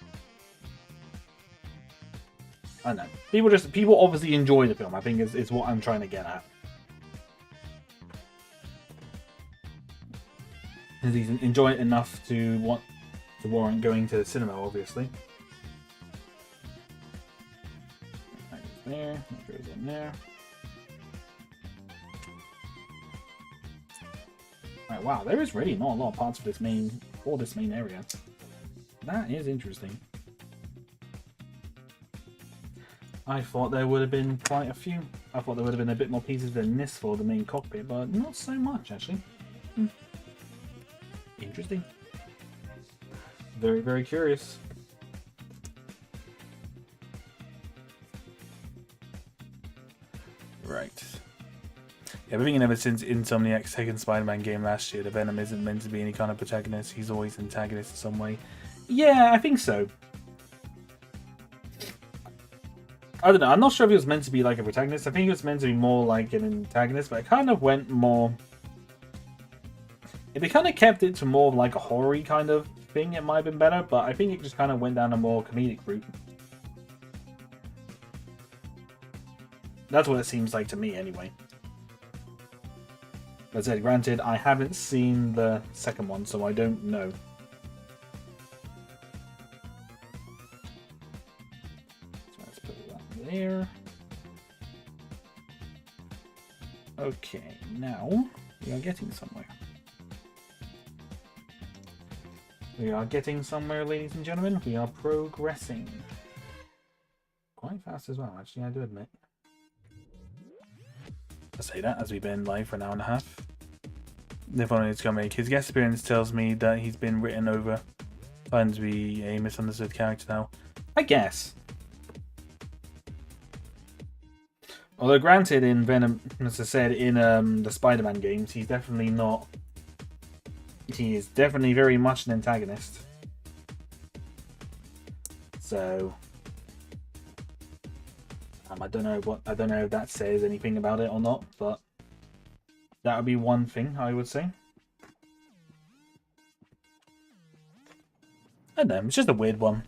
I don't know. People obviously enjoy the film, I think is what I'm trying to get at. They enjoy it enough to warrant going to the cinema, obviously. That goes there, that goes in there. Right, wow, there is really not a lot of parts for this main area. That is interesting. I thought there would have been quite a few. I thought there would have been a bit more pieces than this for the main cockpit, but not so much, actually. Interesting. Very, very curious. Right. Yeah, but thinking ever since Insomniac's second Spider-Man game last year, the Venom isn't meant to be any kind of protagonist. He's always an antagonist in some way. Yeah, I think so. I don't know. I'm not sure if it was meant to be like a protagonist. I think it was meant to be more like an antagonist, but it kind of went more... If they kind of kept it to more of like a horror-y kind of thing, it might have been better, but I think it just kind of went down a more comedic route. That's what it seems like to me, anyway. As I said, granted, I haven't seen the second one, so I don't know. So let's put that there. Okay, now we are getting somewhere. We are getting somewhere, ladies and gentlemen. We are progressing. Quite fast as well, actually, I do admit. I say that as we've been live for an hour and a half. The following is going to make his guest appearance tells me that he's been written over. Finds to be a misunderstood character now. I guess. Although granted, in Venom, as I said, in the Spider-Man games, he's definitely not... He is definitely very much an antagonist. So... I don't know if that says anything about it or not, but that would be one thing I would say. I don't know, it's just a weird one.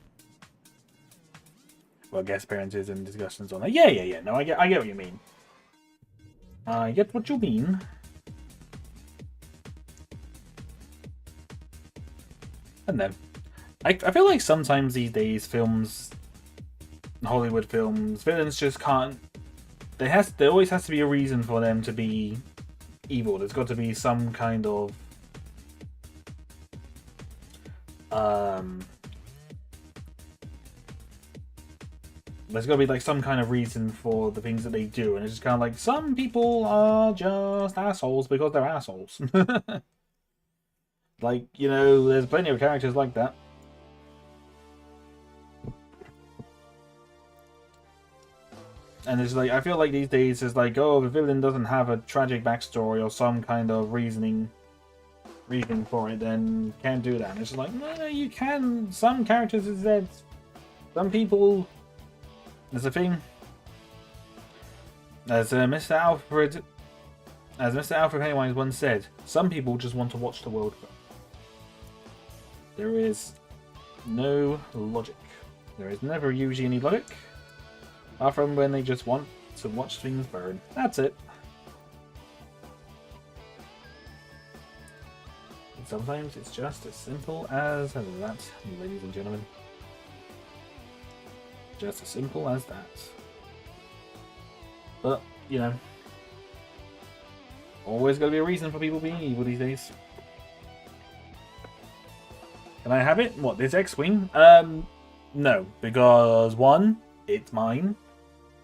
Well, guest appearances and discussions on that. Yeah. No, I get what you mean. I get what you mean. I don't know. I feel like sometimes these days films, Hollywood films, villains just can't... There always has to be a reason for them to be evil. There's got to be some kind of... There's got to be like some kind of reason for the things that they do, and it's just kind of like, some people are just assholes because they're assholes. Like, you know, there's plenty of characters like that. And it's like, I feel like these days it's like, oh, the villain doesn't have a tragic backstory or some kind of reasoning for it, then can't do that. And it's like, no, you can. Some characters is that some people... There's a thing. As Mr. Alfred Pennywise once said, some people just want to watch the world burn. There is no logic. There is never usually any logic. Apart from when they just want to watch things burn. That's it. And sometimes it's just as simple as that, ladies and gentlemen. Just as simple as that. But, you know, always gotta be a reason for people being evil these days. Can I have it? What, this X-Wing? No, because one, it's mine.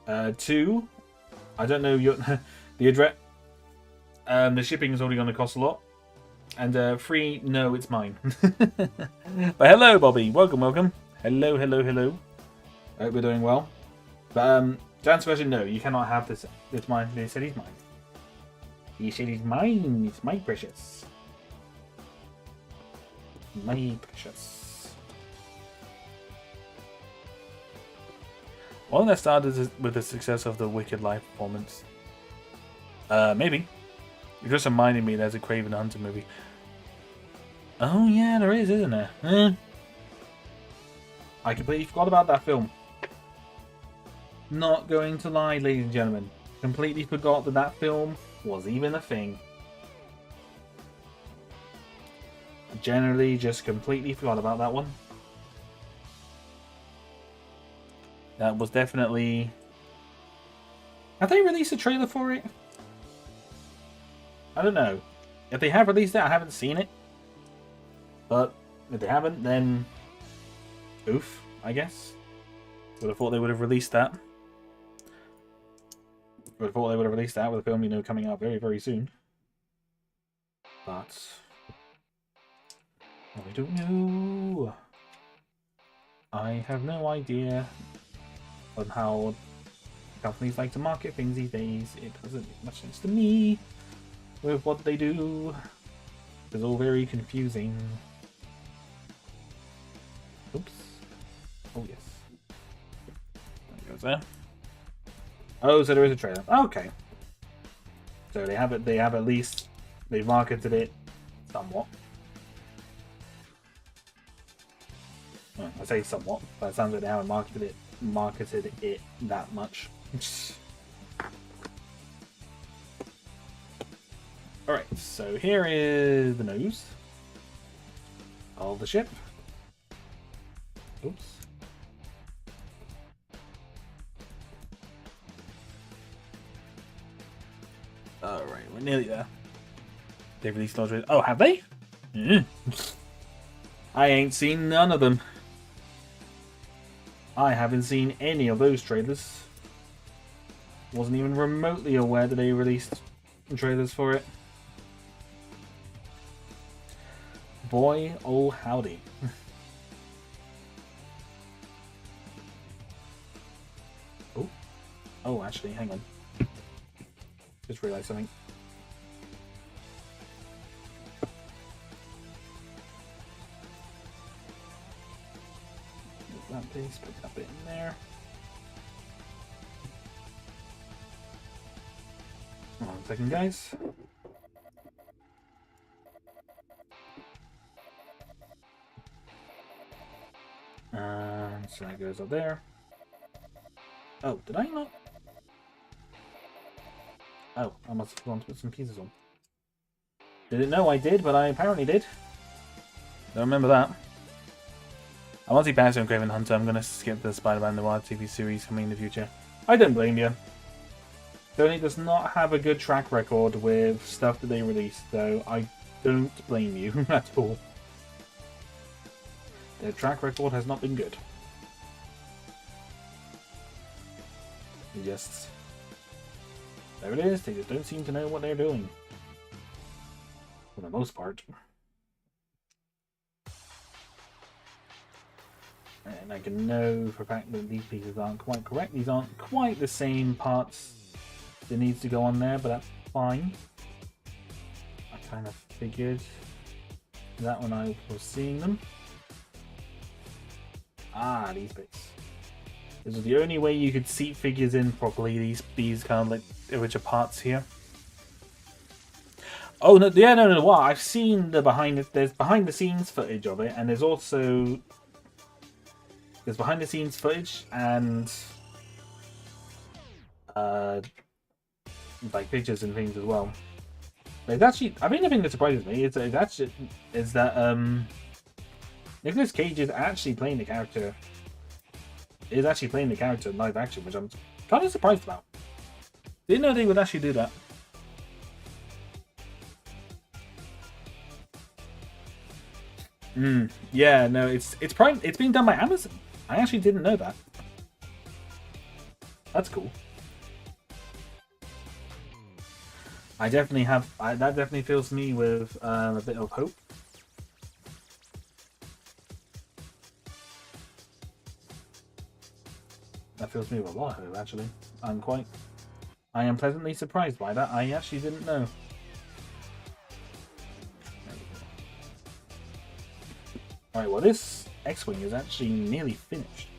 2, I don't know your the address. The shipping is already going to cost a lot. And 3, no, it's mine. But hello, Bobby. Welcome, welcome. Hello, hello, hello. I hope we're doing well. But to answer the question, no, you cannot have this. It's mine. They said he's mine. He said he's mine. It's my precious. My precious. Wasn't that started with the success of the Wicked Life performance? Maybe. You just reminded me there's a Craven the Hunter movie. Oh yeah, there is, isn't there? I completely forgot about that film. Not going to lie, ladies and gentlemen. Completely forgot that that film was even a thing. Generally, just completely forgot about that one. That was definitely... Have they released a trailer for it? I don't know. If they have released it, I haven't seen it. But if they haven't, then... Oof, I guess. Would have thought they would have released that. Would have thought they would have released that with a film, you know, coming out very, very soon. But... I don't know. I have no idea on how companies like to market things these days. It doesn't make much sense to me with what they do. It's all very confusing. Oops. Oh yes. There goes there. Oh, so there is a trailer. Okay. So they have it. They have at least they've marketed it somewhat. Well, I say somewhat, but it sounds like they haven't marketed it that much. Alright, so here is the nose of the ship. Oops. Alright, we're nearly there. They've released those. Oh, have they? I ain't seen none of them. I haven't seen any of those trailers. Wasn't even remotely aware that they released trailers for it. Boy, oh howdy. Oh. Oh, actually, hang on. Just realized something. That piece, put that bit in there. Hold on a second, guys. So that goes up there. Oh, did I not? Oh, I must have gone to put some pieces on. Didn't know I did, but I apparently did. Don't remember that. I want to see Banner and Craven Hunter. I'm going to skip the Spider-Man Noir TV series coming in the future. I don't blame you. Sony does not have a good track record with stuff that they release, so I don't blame you at all. Their track record has not been good. Just... there it is, they just don't seem to know what they're doing. For the most part. And I can know for a fact that these pieces aren't quite correct. These aren't quite the same parts that needs to go on there, but that's fine. I kind of figured that when I was seeing them. Ah, these bits. This is the only way you could seat figures in properly. These kind of like original parts here. Oh no! Yeah, no. Well, I've seen the there's behind the scenes footage of it, and there's also behind the scenes footage and like pictures and things as well. But it's actually, I mean, the thing that surprises me is that Nicolas Cage is actually playing the character. Is actually playing the character in live action, which I'm kind of surprised about. Didn't know they would actually do that. Yeah, no, it's being done by Amazon. I actually didn't know that. That's cool. I definitely have. That definitely fills me with a bit of hope. That fills me with a lot of hope, actually. I am pleasantly surprised by that. I actually didn't know. Alright, well this X-Wing is actually nearly finished.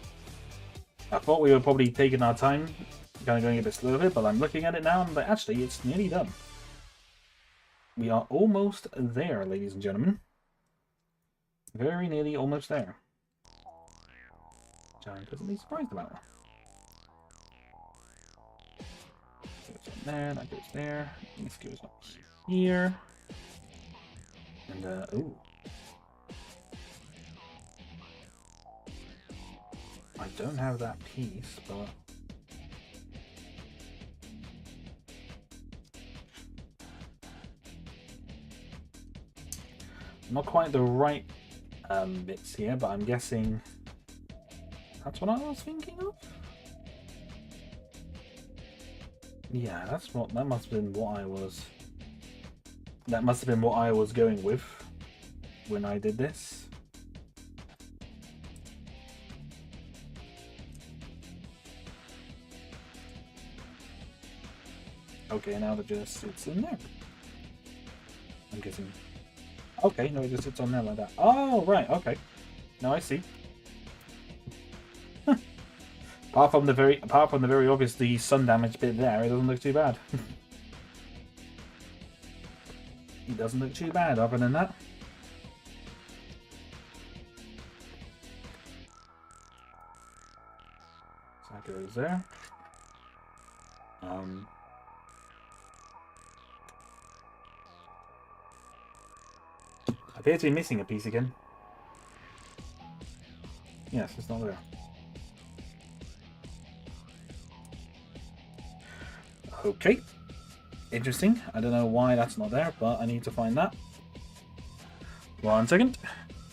I thought we were probably taking our time, kind of going a bit slower, but I'm looking at it now and actually it's nearly done. We are almost there, ladies and gentlemen. Very nearly almost there. Which I'm pleasantly surprised about. Goes on there, that goes there. This goes up here. And, ooh. I don't have that piece, but... Not quite the right bits here, but I'm guessing that's what I was thinking of. Yeah, that must have been what I was. That must have been what I was going with when I did this. Okay, now it just sits in there. I'm guessing. Okay, no, it just sits on there like that. Oh, right, okay. Now I see. Apart from the very obvious the sun damage bit there, it doesn't look too bad. It doesn't look too bad other than that. So that goes there. I appear to be missing a piece again. Yes, it's not there. Okay. Interesting. I don't know why that's not there, but I need to find that. 1 second.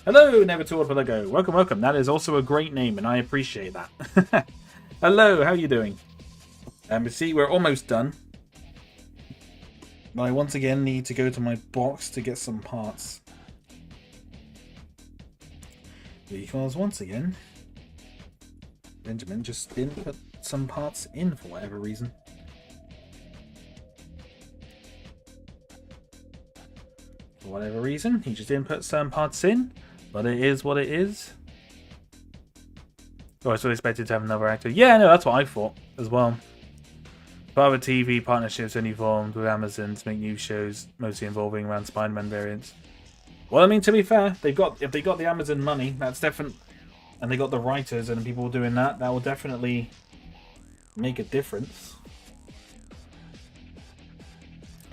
Hello, Never Too Old for Lego. Welcome, welcome. That is also a great name, and I appreciate that. Hello, how are you doing? See, we're almost done. But I once again need to go to my box to get some parts. Because once again, Benjamin just didn't put some parts in for whatever reason. For whatever reason, he just didn't put some parts in, but it is what it is. Oh, I was expected to have another actor. Yeah, no, that's what I thought as well. But other TV partnerships only formed with Amazon to make new shows, mostly involving around Spider-Man variants. Well, I mean, to be fair, if they got the Amazon money, that's definitely, and they got the writers and people doing that, that will definitely make a difference.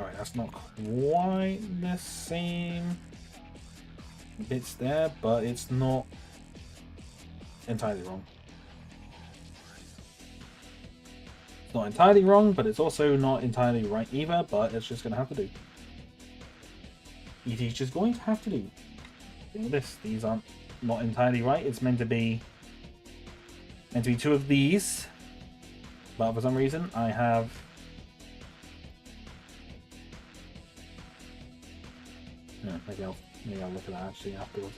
Alright, that's not quite the same bits there, but it's not entirely wrong. It's not entirely wrong, but it's also not entirely right either, but it's just going to have to do. It is just going to have to do. These aren't not entirely right. It's meant to be two of these, but for some reason I have maybe I'll look at that actually afterwards.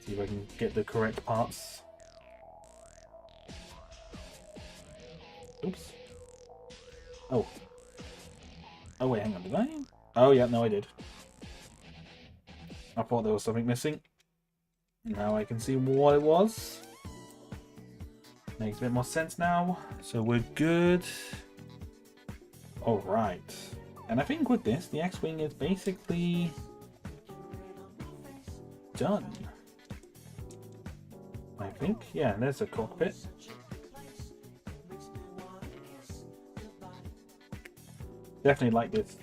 See if I can get the correct parts. Oops. Oh. Oh wait, hang on, did I? Oh yeah, no I did. I thought there was something missing. Now I can see what it was. Makes a bit more sense now. So we're good. Alright. And I think with this, the X-Wing is basically done. I think. Yeah, there's a cockpit. Definitely like this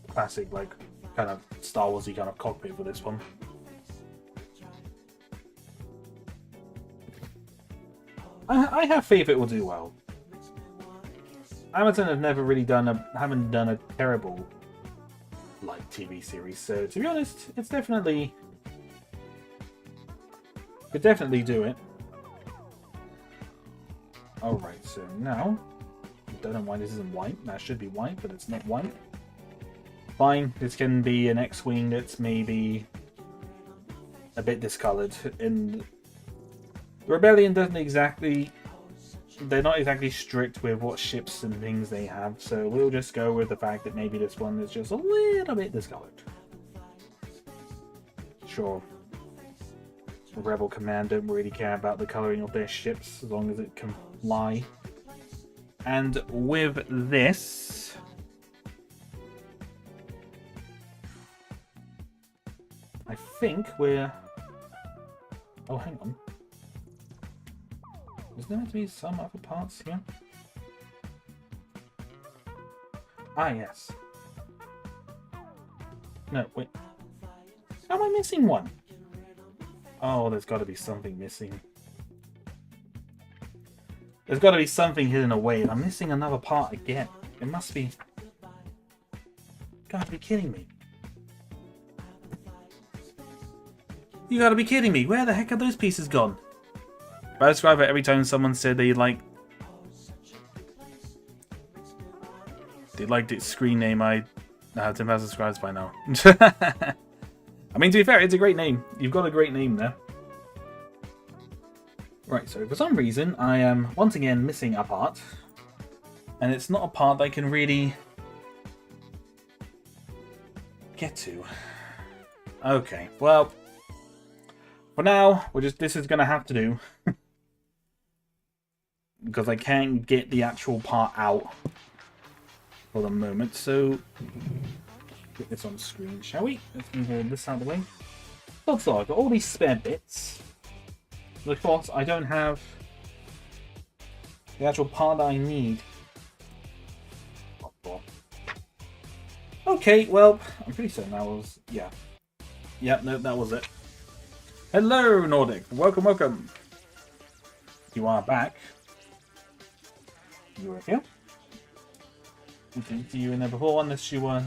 classic, like, kind of Star Warsy kind of cockpit for this one. I have faith it will do well. Amazon have never really haven't done a terrible like TV series, so to be honest, it's definitely could definitely do it. Alright, so now, I don't know why this isn't white. That should be white, but it's not white. Fine, this can be an X-Wing that's maybe a bit discolored. And the Rebellion doesn't exactly... They're not exactly strict with what ships and things they have, so we'll just go with the fact that maybe this one is just a little bit discolored. Sure. Rebel Command don't really care about the colouring of their ships as long as it can fly. And with this... I think we're... Oh, hang on. Is there meant to be some other parts here? Ah, yes. No, wait. How am I missing one? Oh, there's got to be something missing. There's got to be something hidden away. I'm missing another part again. It must be... Gotta be kidding me. You gotta be kidding me. Where the heck are those pieces gone? If I describe it every time someone said they liked its screen name, I have 10,000 subscribers by now. I mean, to be fair, it's a great name. You've got a great name there. Right, so for some reason, I am once again missing a part. And it's not a part that I can really get to. Okay, well, for now, this is going to have to do. Because I can't get the actual part out for the moment, so get this on screen, shall we? Let's move all this out of the way. So I've got all these spare bits. But of course, I don't have the actual part that I need. Okay, well, I'm pretty certain that was... Yeah. Yeah, no, that was it. Hello, Nordic. Welcome, welcome. You are back. You were here. I didn't see you in there before, unless you were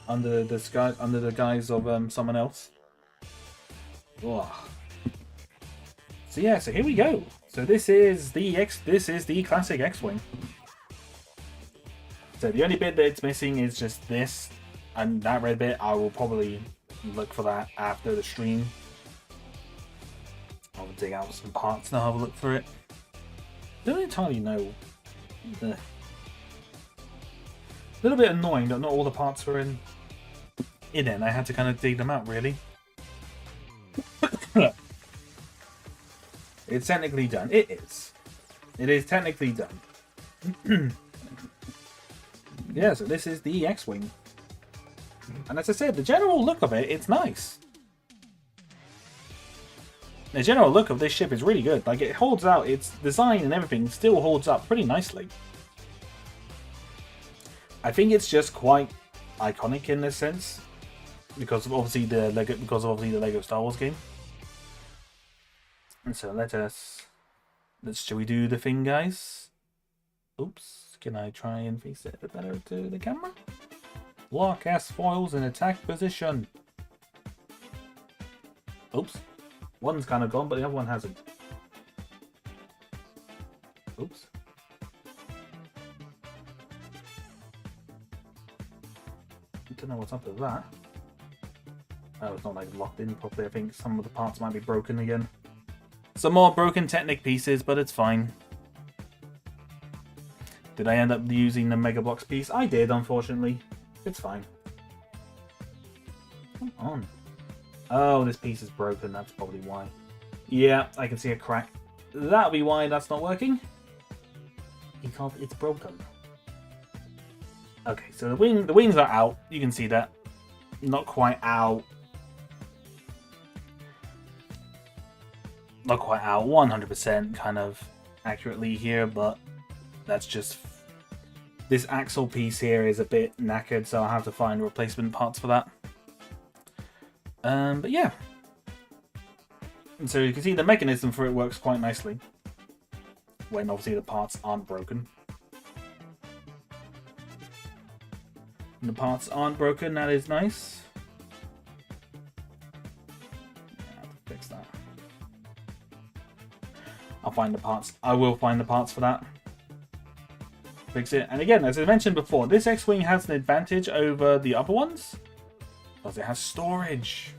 under the guise of someone else. Ugh. So yeah, so here we go. So this is the classic X-Wing. So the only bit that's missing is just this, and that red bit. I will probably look for that after the stream. I'll dig out some parts and I'll have a look for it. Don't entirely know. A little bit annoying that not all the parts were in it. I had to kind of dig them out, really. It's technically done. It is. It is technically done. Yeah, so this is the X-Wing. And as I said, the general look of it, it's nice. The general look of this ship is really good. Like, it holds out, its design and everything still holds up pretty nicely. I think it's just quite iconic in this sense. Because of obviously the Lego Star Wars game. And so shall we do the thing, guys? Oops, can I try and face it a bit better to the camera? Lock S foils in attack position. Oops. One's kind of gone, but the other one hasn't. Oops. I don't know what's up with that. Oh, it's not like locked in properly. I think some of the parts might be broken again. Some more broken Technic pieces, but it's fine. Did I end up using the Mega Bloks piece? I did, unfortunately. It's fine. Come on. Oh, this piece is broken. That's probably why. Yeah, I can see a crack. That'll be why that's not working. Because it's broken. Okay, so the wings are out. You can see that. Not quite out. Not quite out 100% kind of accurately here, but that's just... This axle piece here is a bit knackered, so I'll have to find replacement parts for that. But yeah. And so you can see the mechanism for it works quite nicely. When obviously the parts aren't broken. And the parts aren't broken, that is nice. I have to fix that. I'll I'll find the parts. I will find the parts for that. Fix it. And again, as I mentioned before, this X-Wing has an advantage over the other ones because it has storage.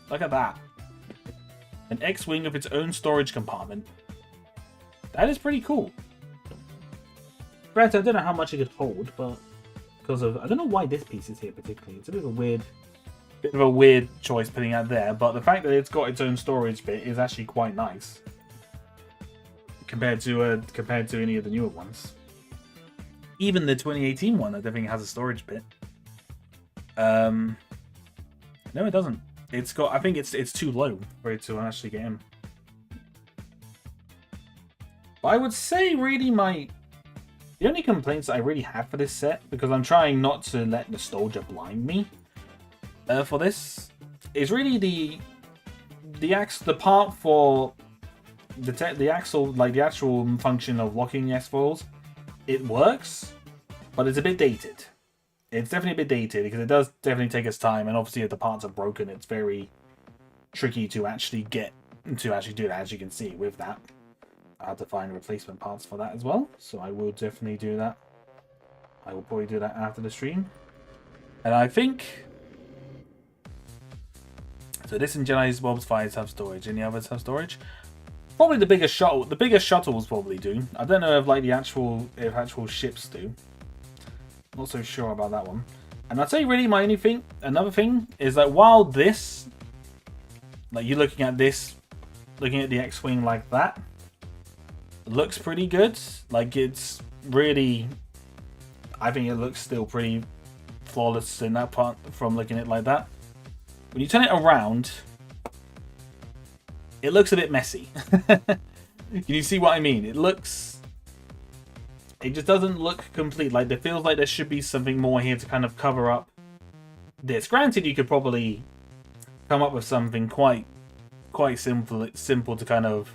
Look at that. An X-Wing with its own storage compartment. That is pretty cool. Granted, I don't know how much it could hold, but because of... I don't know why this piece is here particularly. It's a bit of a weird choice putting it there, but the fact that it's got its own storage bit is actually quite nice. Compared to any of the newer ones. Even the 2018 one, I don't think has a storage bit. No, it doesn't. It's got. I think it's too low for it to actually get in. But I would say really the only complaints I really have for this set, because I'm trying not to let nostalgia blind me for this, is really the part for the axle, like the actual function of locking the S-foils. It works, but it's a bit dated. It's definitely a bit dated because it does definitely take its time, and obviously if the parts are broken, it's very tricky to actually do that, as you can see with that. I had to find replacement parts for that as well, so I will definitely do that. I will probably do that after the stream. And I think... So this and Jedi's Bob's Fires have storage. Any others have storage? Probably the biggest shuttle. The biggest shuttles probably do. I don't know if like actual ships do. Not so sure about that one. And I'll tell you really another thing is that while this, like you're looking at the X-Wing like that, looks pretty good. Like it's really, I think it looks still pretty flawless in that part from looking at it like that. When you turn it around, it looks a bit messy. Can you see what I mean? It just doesn't look complete. Like, it feels like there should be something more here to kind of cover up this. Granted, you could probably come up with something quite simple to kind of...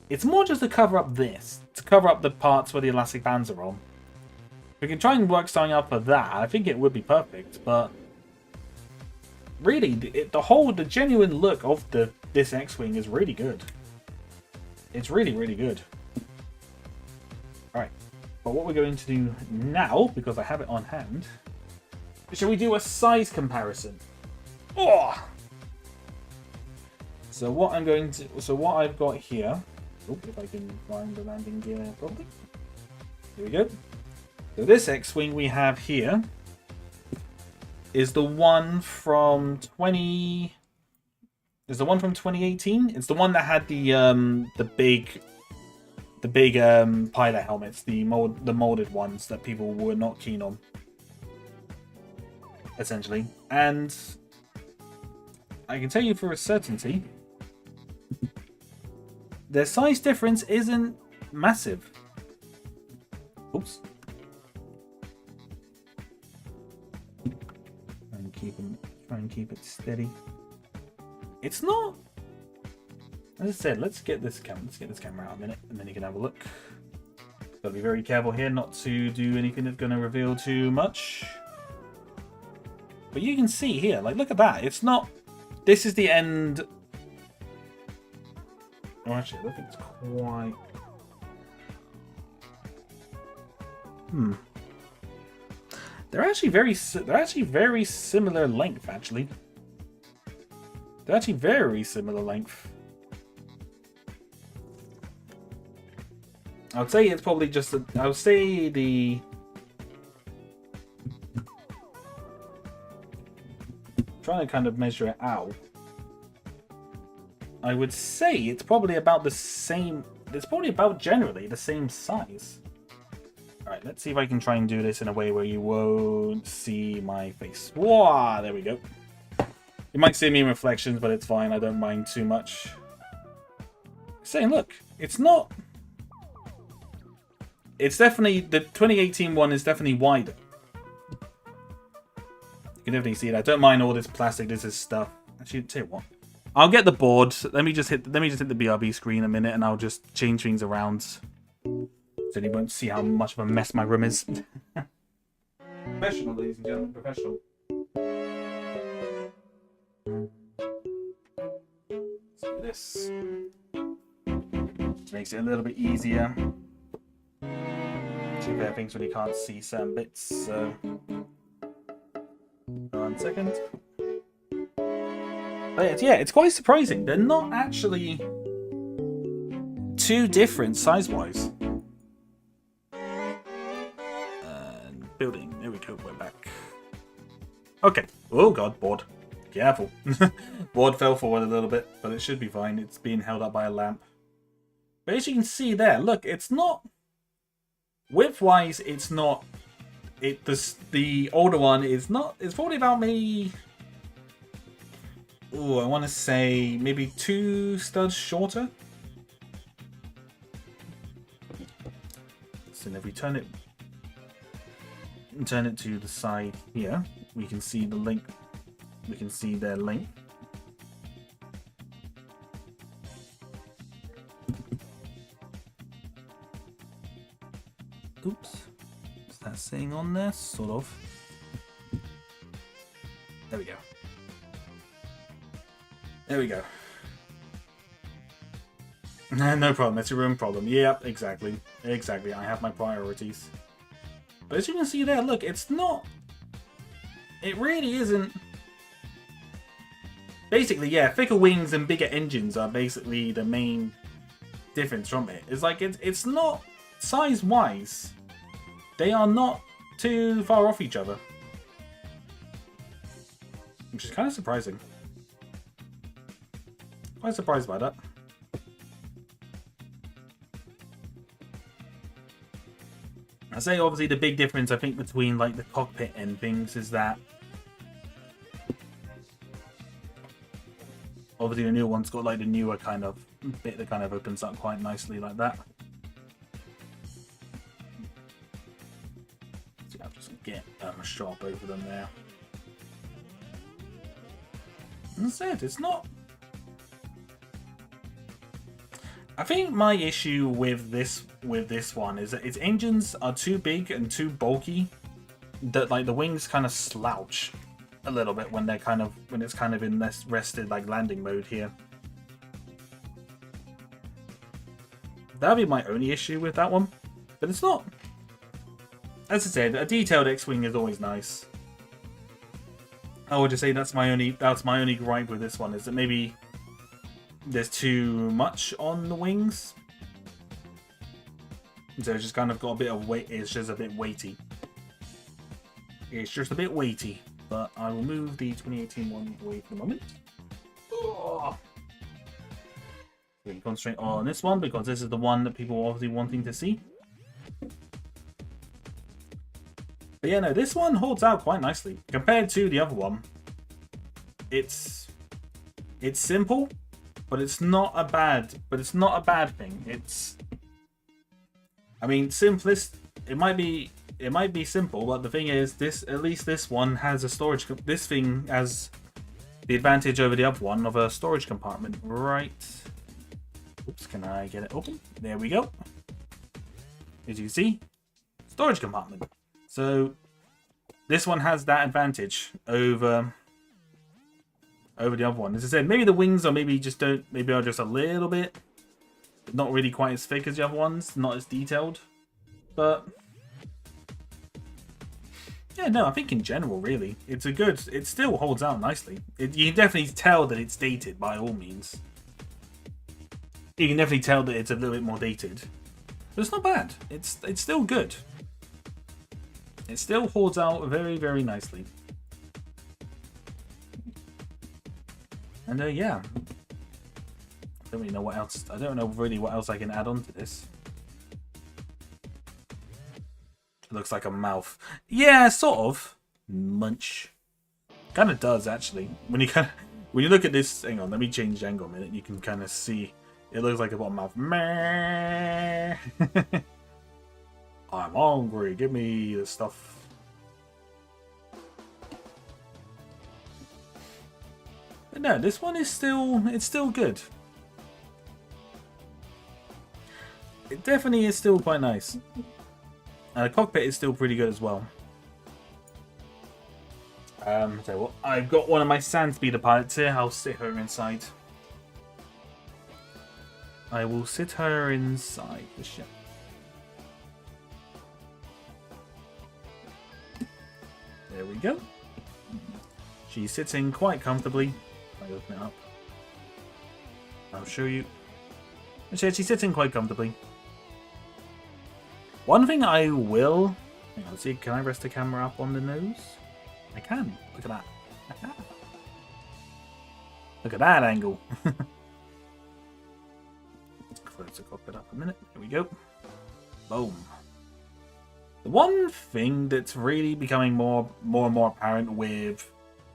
It's more just to cover up this. To cover up the parts where the elastic bands are on. We can try and work something up for that. I think it would be perfect, but... Really, the genuine look of this X-Wing is really good. It's really, really good. Alright, but what we're going to do now, because I have it on hand, shall we do a size comparison? Oh! So what I've got here, if I can find the landing gear properly. Here we go. So this X-Wing we have here is the one from 2018. It's the one that had the big pilot helmets, the molded ones that people were not keen on, essentially. And I can tell you for a certainty, their size difference isn't massive. Oops. Try and keep it steady. It's not. As I said, let's get this camera out a minute, and then you can have a look. Gotta be very careful here not to do anything that's going to reveal too much. But you can see here, like, look at that. It's not. This is the end. Oh, actually, I don't think it's quite. They're actually very similar length, actually. They're actually very similar length. I would say it's probably just I would say trying to kind of measure it out. I would say it's probably about the same. It's probably about generally the same size. Alright, let's see if I can try and do this in a way where you won't see my face. Whoa, there we go. You might see me in reflections, but it's fine. I don't mind too much. Saying, look, it's not... It's definitely... The 2018 one is definitely wider. You can definitely see it. I don't mind all this plastic. This is stuff. Actually, tell you what. I'll get the board. Let me just hit the BRB screen a minute, and I'll just change things around. So you won't see how much of a mess my room is. Professional, ladies and gentlemen, professional. Let's do this. which makes it a little bit easier to compare things when you can't see certain bits. So, 1 second. But yeah, it's quite surprising. They're not actually too different size-wise. And building. There we go. We're back. Okay. Oh god, board. Careful. Board fell forward a little bit, but it should be fine. It's being held up by a lamp. But as you can see there, look, it's not... Width-wise, it's not... The older one is not... It's probably about maybe... Ooh, I want to say maybe 2 studs shorter. So if we turn it to the side here, we can see the length. We can see their length. Oops, is that saying on there? Sort of. There we go. There we go. No problem, it's your own problem. Yep, exactly. Exactly, I have my priorities. But as you can see there, look, it's not... It really isn't... Basically, yeah, thicker wings and bigger engines are basically the main difference from it. It's like, it's not... Size-wise, they are not too far off each other. Which is kind of surprising. Quite surprised by that. I say obviously the big difference I think between like the cockpit and things is that obviously the new one's got like the newer kind of bit that kind of opens up quite nicely like that. So I'll just get a shot of both of them there. And that's it, it's not... I think my issue with this one is that its engines are too big and too bulky that like the wings kind of slouch a little bit when it's kind of in this rested like landing mode here. That'd be my only issue with that one, but it's not. As I said, a detailed X-wing is always nice. I would just say that's my only gripe with this one is that maybe there's too much on the wings. So it's just kind of got a bit of weight. It's just a bit weighty. It's just a bit weighty. But I will move the 2018 one away for the moment. Oh. We can concentrate on this one because this is the one that people are obviously wanting to see. But yeah, no, this one holds out quite nicely compared to the other one. It's simple. But it's not a bad thing. It's, I mean, simplest. It might be simple, but the thing is, at least this one has a storage. This thing has the advantage over the other one of a storage compartment, right? Oops, can I get it open? There we go. As you can see, storage compartment. So this one has that advantage over the other one. As I said, maybe the wings are maybe are just a little bit not really quite as thick as the other ones, not as detailed. But yeah, no, I think in general, really, it still holds out nicely. You can definitely tell that it's dated by all means. You can definitely tell that it's a little bit more dated. But it's not bad. It's still good. It still holds out very, very nicely. And yeah, I don't really know what else. I don't know really what else I can add on to this. It looks like a mouth. Yeah, sort of. Munch. Kind of does actually. When you look at this, hang on, let me change angle a minute. You can kind of see it looks like a little mouth. Meh. I'm hungry. Give me the stuff. But no, this one is still good. It definitely is still quite nice. And the cockpit is still pretty good as well. So well, I've got one of my Sandspeeder pilots here. I'll sit her inside. I will sit her inside the ship. There we go. She's sitting quite comfortably. If I open it up, I'll show you. She's sitting quite comfortably. One thing I will... Hang on, see, can I rest the camera up on the nose? I can. Look at that. Look at that angle. Let's close the cockpit up a minute. There we go. Boom. The one thing that's really becoming more and more apparent with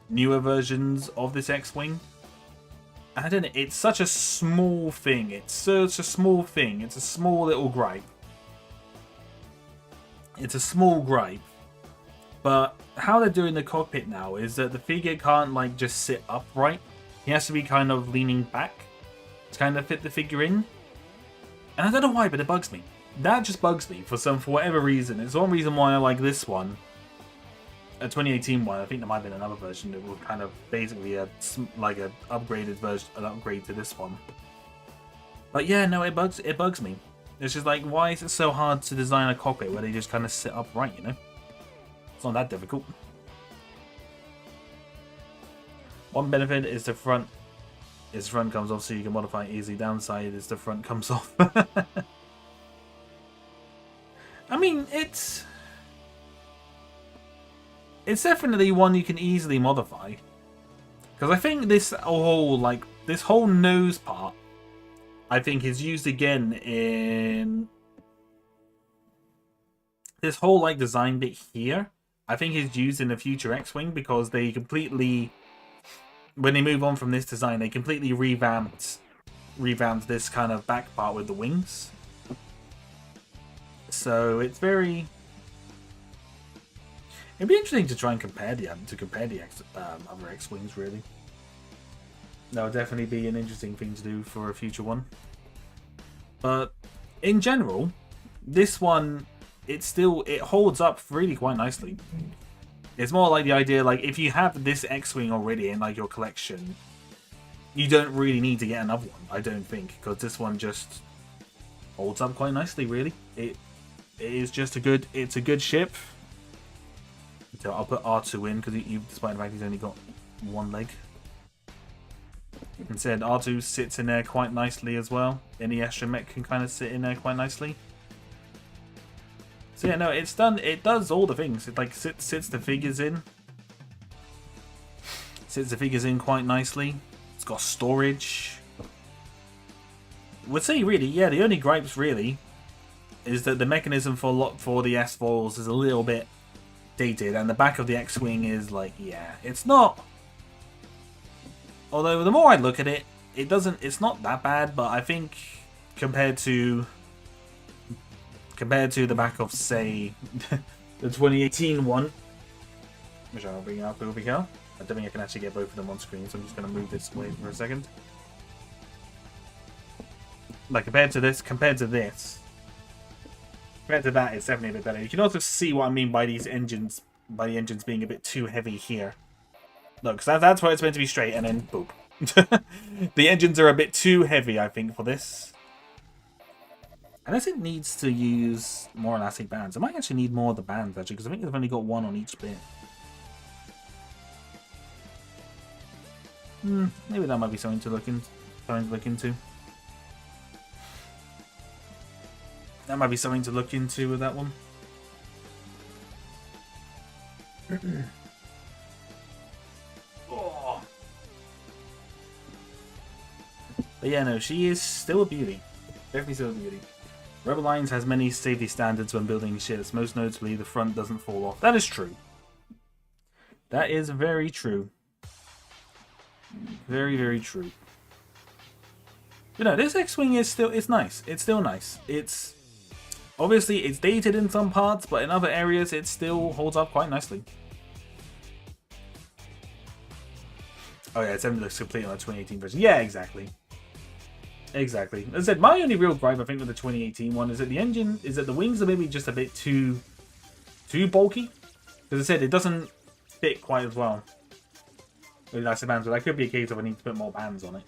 newer versions of this X-Wing, I don't know, it's such a small thing. It's such a small thing. It's a small little gripe. It's a small gripe. But how they're doing the cockpit now is that the figure can't like just sit upright. He has to be kind of leaning back to kind of fit the figure in. And I don't know why, but it bugs me. That just bugs me for whatever reason. It's one reason why I like this one. A 2018 one. I think there might have been another version that was kind of basically like an upgraded version, an upgrade to this one. But yeah, no, it bugs me. It's just like, why is it so hard to design a cockpit where they just kind of sit upright, you know? It's not that difficult. One benefit is the front. Its front comes off, so you can modify it easily. Downside is the front comes off. I mean, it's definitely one you can easily modify. Because I think this whole nose part, I think is used again in this whole like design bit here. I think is used in the future X-Wing because they completely, when they move on from this design, they completely revamped this kind of back part with the wings. So it's very... It'd be interesting to try and compare the other X-Wings, really. That would definitely be an interesting thing to do for a future one. But in general, this one, it holds up really quite nicely. It's more like the idea, like, if you have this X-Wing already in, like, your collection, you don't really need to get another one, I don't think, because this one just holds up quite nicely, really. It is just it's a good ship. So I'll put R2 in, because despite the fact he's only got one leg. Instead, R2 sits in there quite nicely as well. Any astromech can kind of sit in there quite nicely. So yeah, no, it does all the things. It like sits the figures in. Sits the figures in quite nicely. It's got storage. We'd say really, yeah, the only gripes really is that the mechanism for the S-foils is a little bit dated, and the back of the X-Wing is like, yeah, it's not. Although the more I look at it, it's not that bad, but I think compared to the back of, say, the 2018 one, which I'll bring up over here. I don't think I can actually get both of them on screen, so I'm just going to move this away for a second. Like, compared to that, it's definitely a bit better. You can also see what I mean by these engines, by the engines being a bit too heavy here. Look, so that's where it's meant to be straight, and then boop. The engines are a bit too heavy, I think, for this. Unless it needs to use more elastic bands. It might actually need more of the bands, actually, because I think they've only got one on each bit. Maybe that might be something to look into. That might be something to look into with that one. Oh. But yeah, no, she is still a beauty. Definitely still a beauty. Rebel Alliance has many safety standards when building ships. Most notably, the front doesn't fall off. That is true. That is very true. Very, very true. But no, this X-Wing is nice. It's still nice. Obviously, it's dated in some parts, but in other areas, it still holds up quite nicely. Oh yeah, it's definitely looks complete on the 2018 version. Yeah, exactly. Exactly. As I said, my only real gripe, I think, with the 2018 one is that the wings are maybe just a bit too bulky. As I said, it doesn't fit quite as well with elastic bands, but that could be a case of I need to put more bands on it.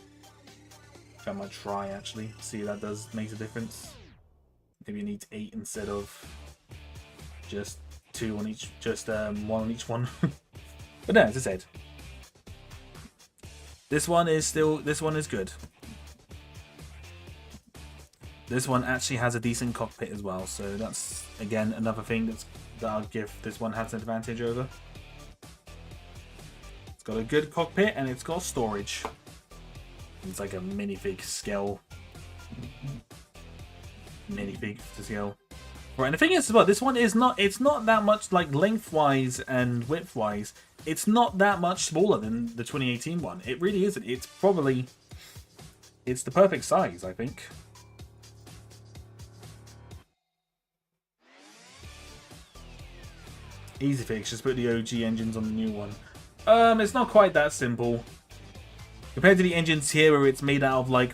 I might try actually, see if that does make a difference. Maybe you need 8 instead of just 2 on each, just 1 on each one. But no, as I said, this one is good. This one actually has a decent cockpit as well, so that's again another thing that I'll give this one has an advantage over. It's got a good cockpit and it's got storage. It's like a minifig scale. Minifig to scale. Right, and the thing is, well, this one is not. It's not that much like lengthwise and widthwise. It's not that much smaller than the 2018 one. It really isn't. It's probably. It's the perfect size, I think. Easy fix. Just put the OG engines on the new one. It's not quite that simple. Compared to the engines here, where it's made out of like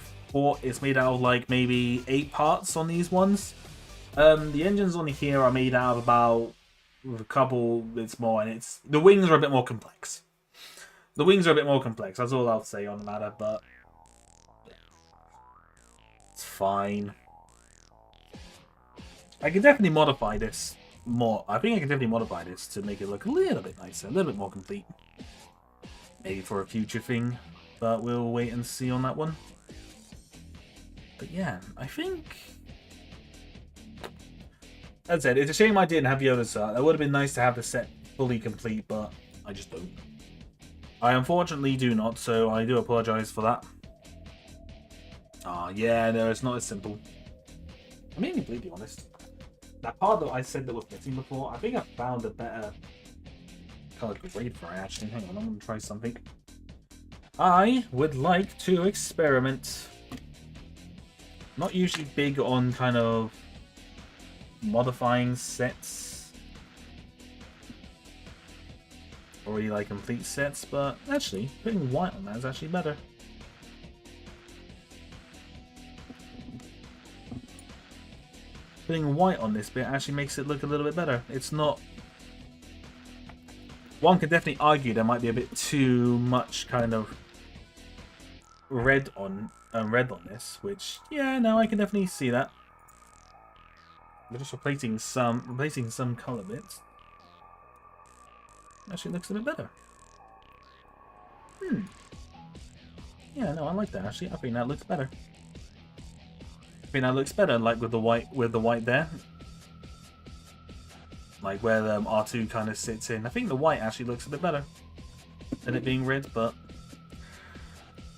it's made out of like maybe 8 parts on these ones. The engines on here are made out of about a couple bits more, and the wings are a bit more complex. The wings are a bit more complex. That's all I'll say on the matter, but it's fine. I can definitely modify this more. I think I can definitely modify this to make it look a little bit nicer, a little bit more complete. Maybe for a future thing, but we'll wait and see on that one. But yeah, I think... As I said, it's a shame I didn't have the other set. It would have been nice to have the set fully complete, but I just don't. I unfortunately do not, so I do apologise for that. Ah, yeah, no, it's not as simple. I'm being completely honest. That part that I said that was missing before, I think I found a better colour grade for it, actually. Hang on, I'm going to try something. I would like to experiment. Not usually big on kind of modifying sets. Or really like complete sets, but actually, putting white on that is actually better. Putting white on this bit actually makes it look a little bit better. It's not... One could definitely argue there might be a bit too much kind of red on this, which, yeah, no, I can definitely see that. We're just replacing some color bits. Actually looks a bit better. Yeah, no, I like that actually. I think that looks better. I think that looks better, like with the white there. Like where the R2 kind of sits in. I think the white actually looks a bit better than it being red, but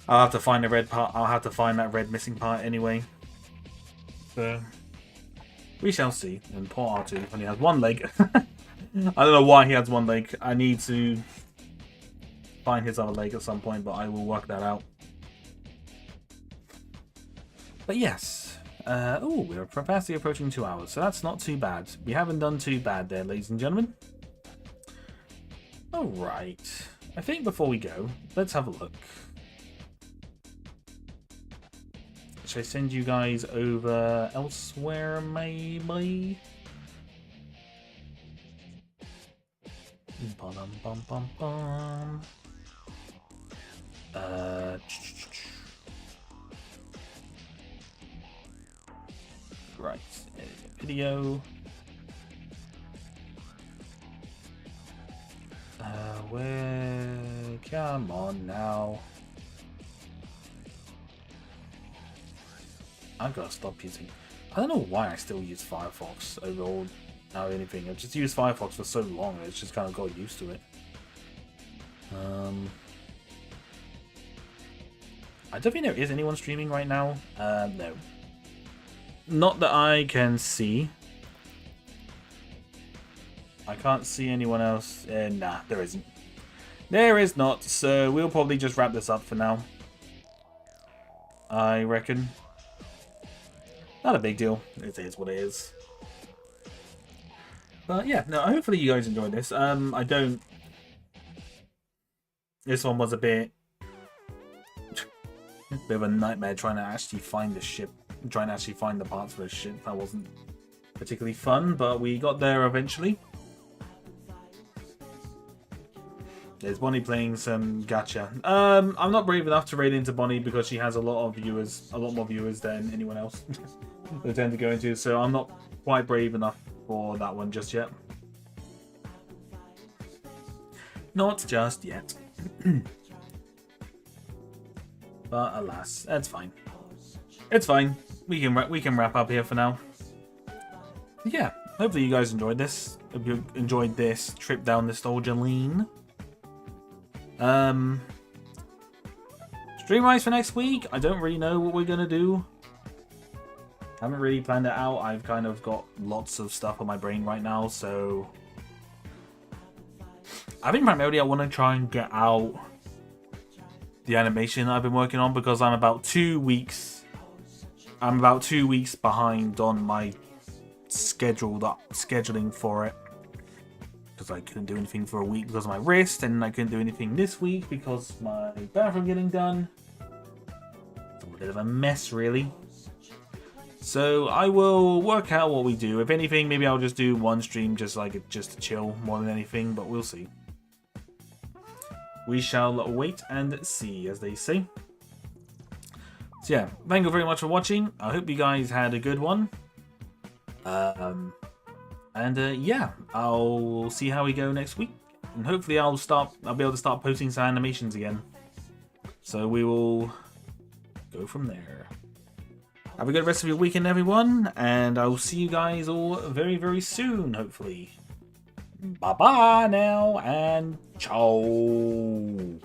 I'll have to find the red part. I'll have to find that red missing part anyway. So we shall see. And poor R2 only has one leg. I don't know why he has one leg. I need to find his other leg at some point, but I will work that out. But yes. Oh, we're fastly approaching 2 hours, so that's not too bad. We haven't done too bad there, ladies and gentlemen. Alright. I think before we go, let's have a look. Should I send you guys over elsewhere, maybe? Bum-bum-bum-bum. Right, video. Where? Come on now. I've got to stop using. I don't know why I still use Firefox over anything. I've just used Firefox for so long, it's just kind of got used to it. I don't think there is anyone streaming right now. No. Not that I can see. I can't see anyone else. Nah, there isn't. There is not, so we'll probably just wrap this up for now. I reckon. Not a big deal. It is what it is. But yeah, no, hopefully you guys enjoyed this. I don't... This one was a bit of a nightmare trying to actually find the ship. Trying to actually find the parts for the ship. That wasn't particularly fun, but we got there eventually. There's Bonnie playing some gacha. I'm not brave enough to raid into Bonnie because she has a lot more viewers than anyone else they tend to go into, so I'm not quite brave enough for that one just yet. Not just yet. But alas, that's fine. It's fine. We can wrap up here for now. Yeah, hopefully you guys enjoyed this. Hope you enjoyed this trip down nostalgia lane. Stream-wise for next week, I don't really know what we're gonna do. Haven't really planned it out. I've kind of got lots of stuff on my brain right now, so I think primarily I want to try and get out the animation I've been working on because I'm about 2 weeks. I'm about 2 weeks behind on my scheduling for it. Because I couldn't do anything for a week because of my wrist, and I couldn't do anything this week because my bathroom getting done. It's a bit of a mess, really. So I will work out what we do. If anything, maybe I'll just do one stream just to chill more than anything, but we'll see. We shall wait and see, as they say. So yeah, thank you very much for watching. I hope you guys had a good one. Yeah, I'll see how we go next week, and hopefully I'll be able to start posting some animations again. So we will go from there. Have a good rest of your weekend, everyone, and I'll see you guys all very, very soon, hopefully. Bye-bye now, and ciao.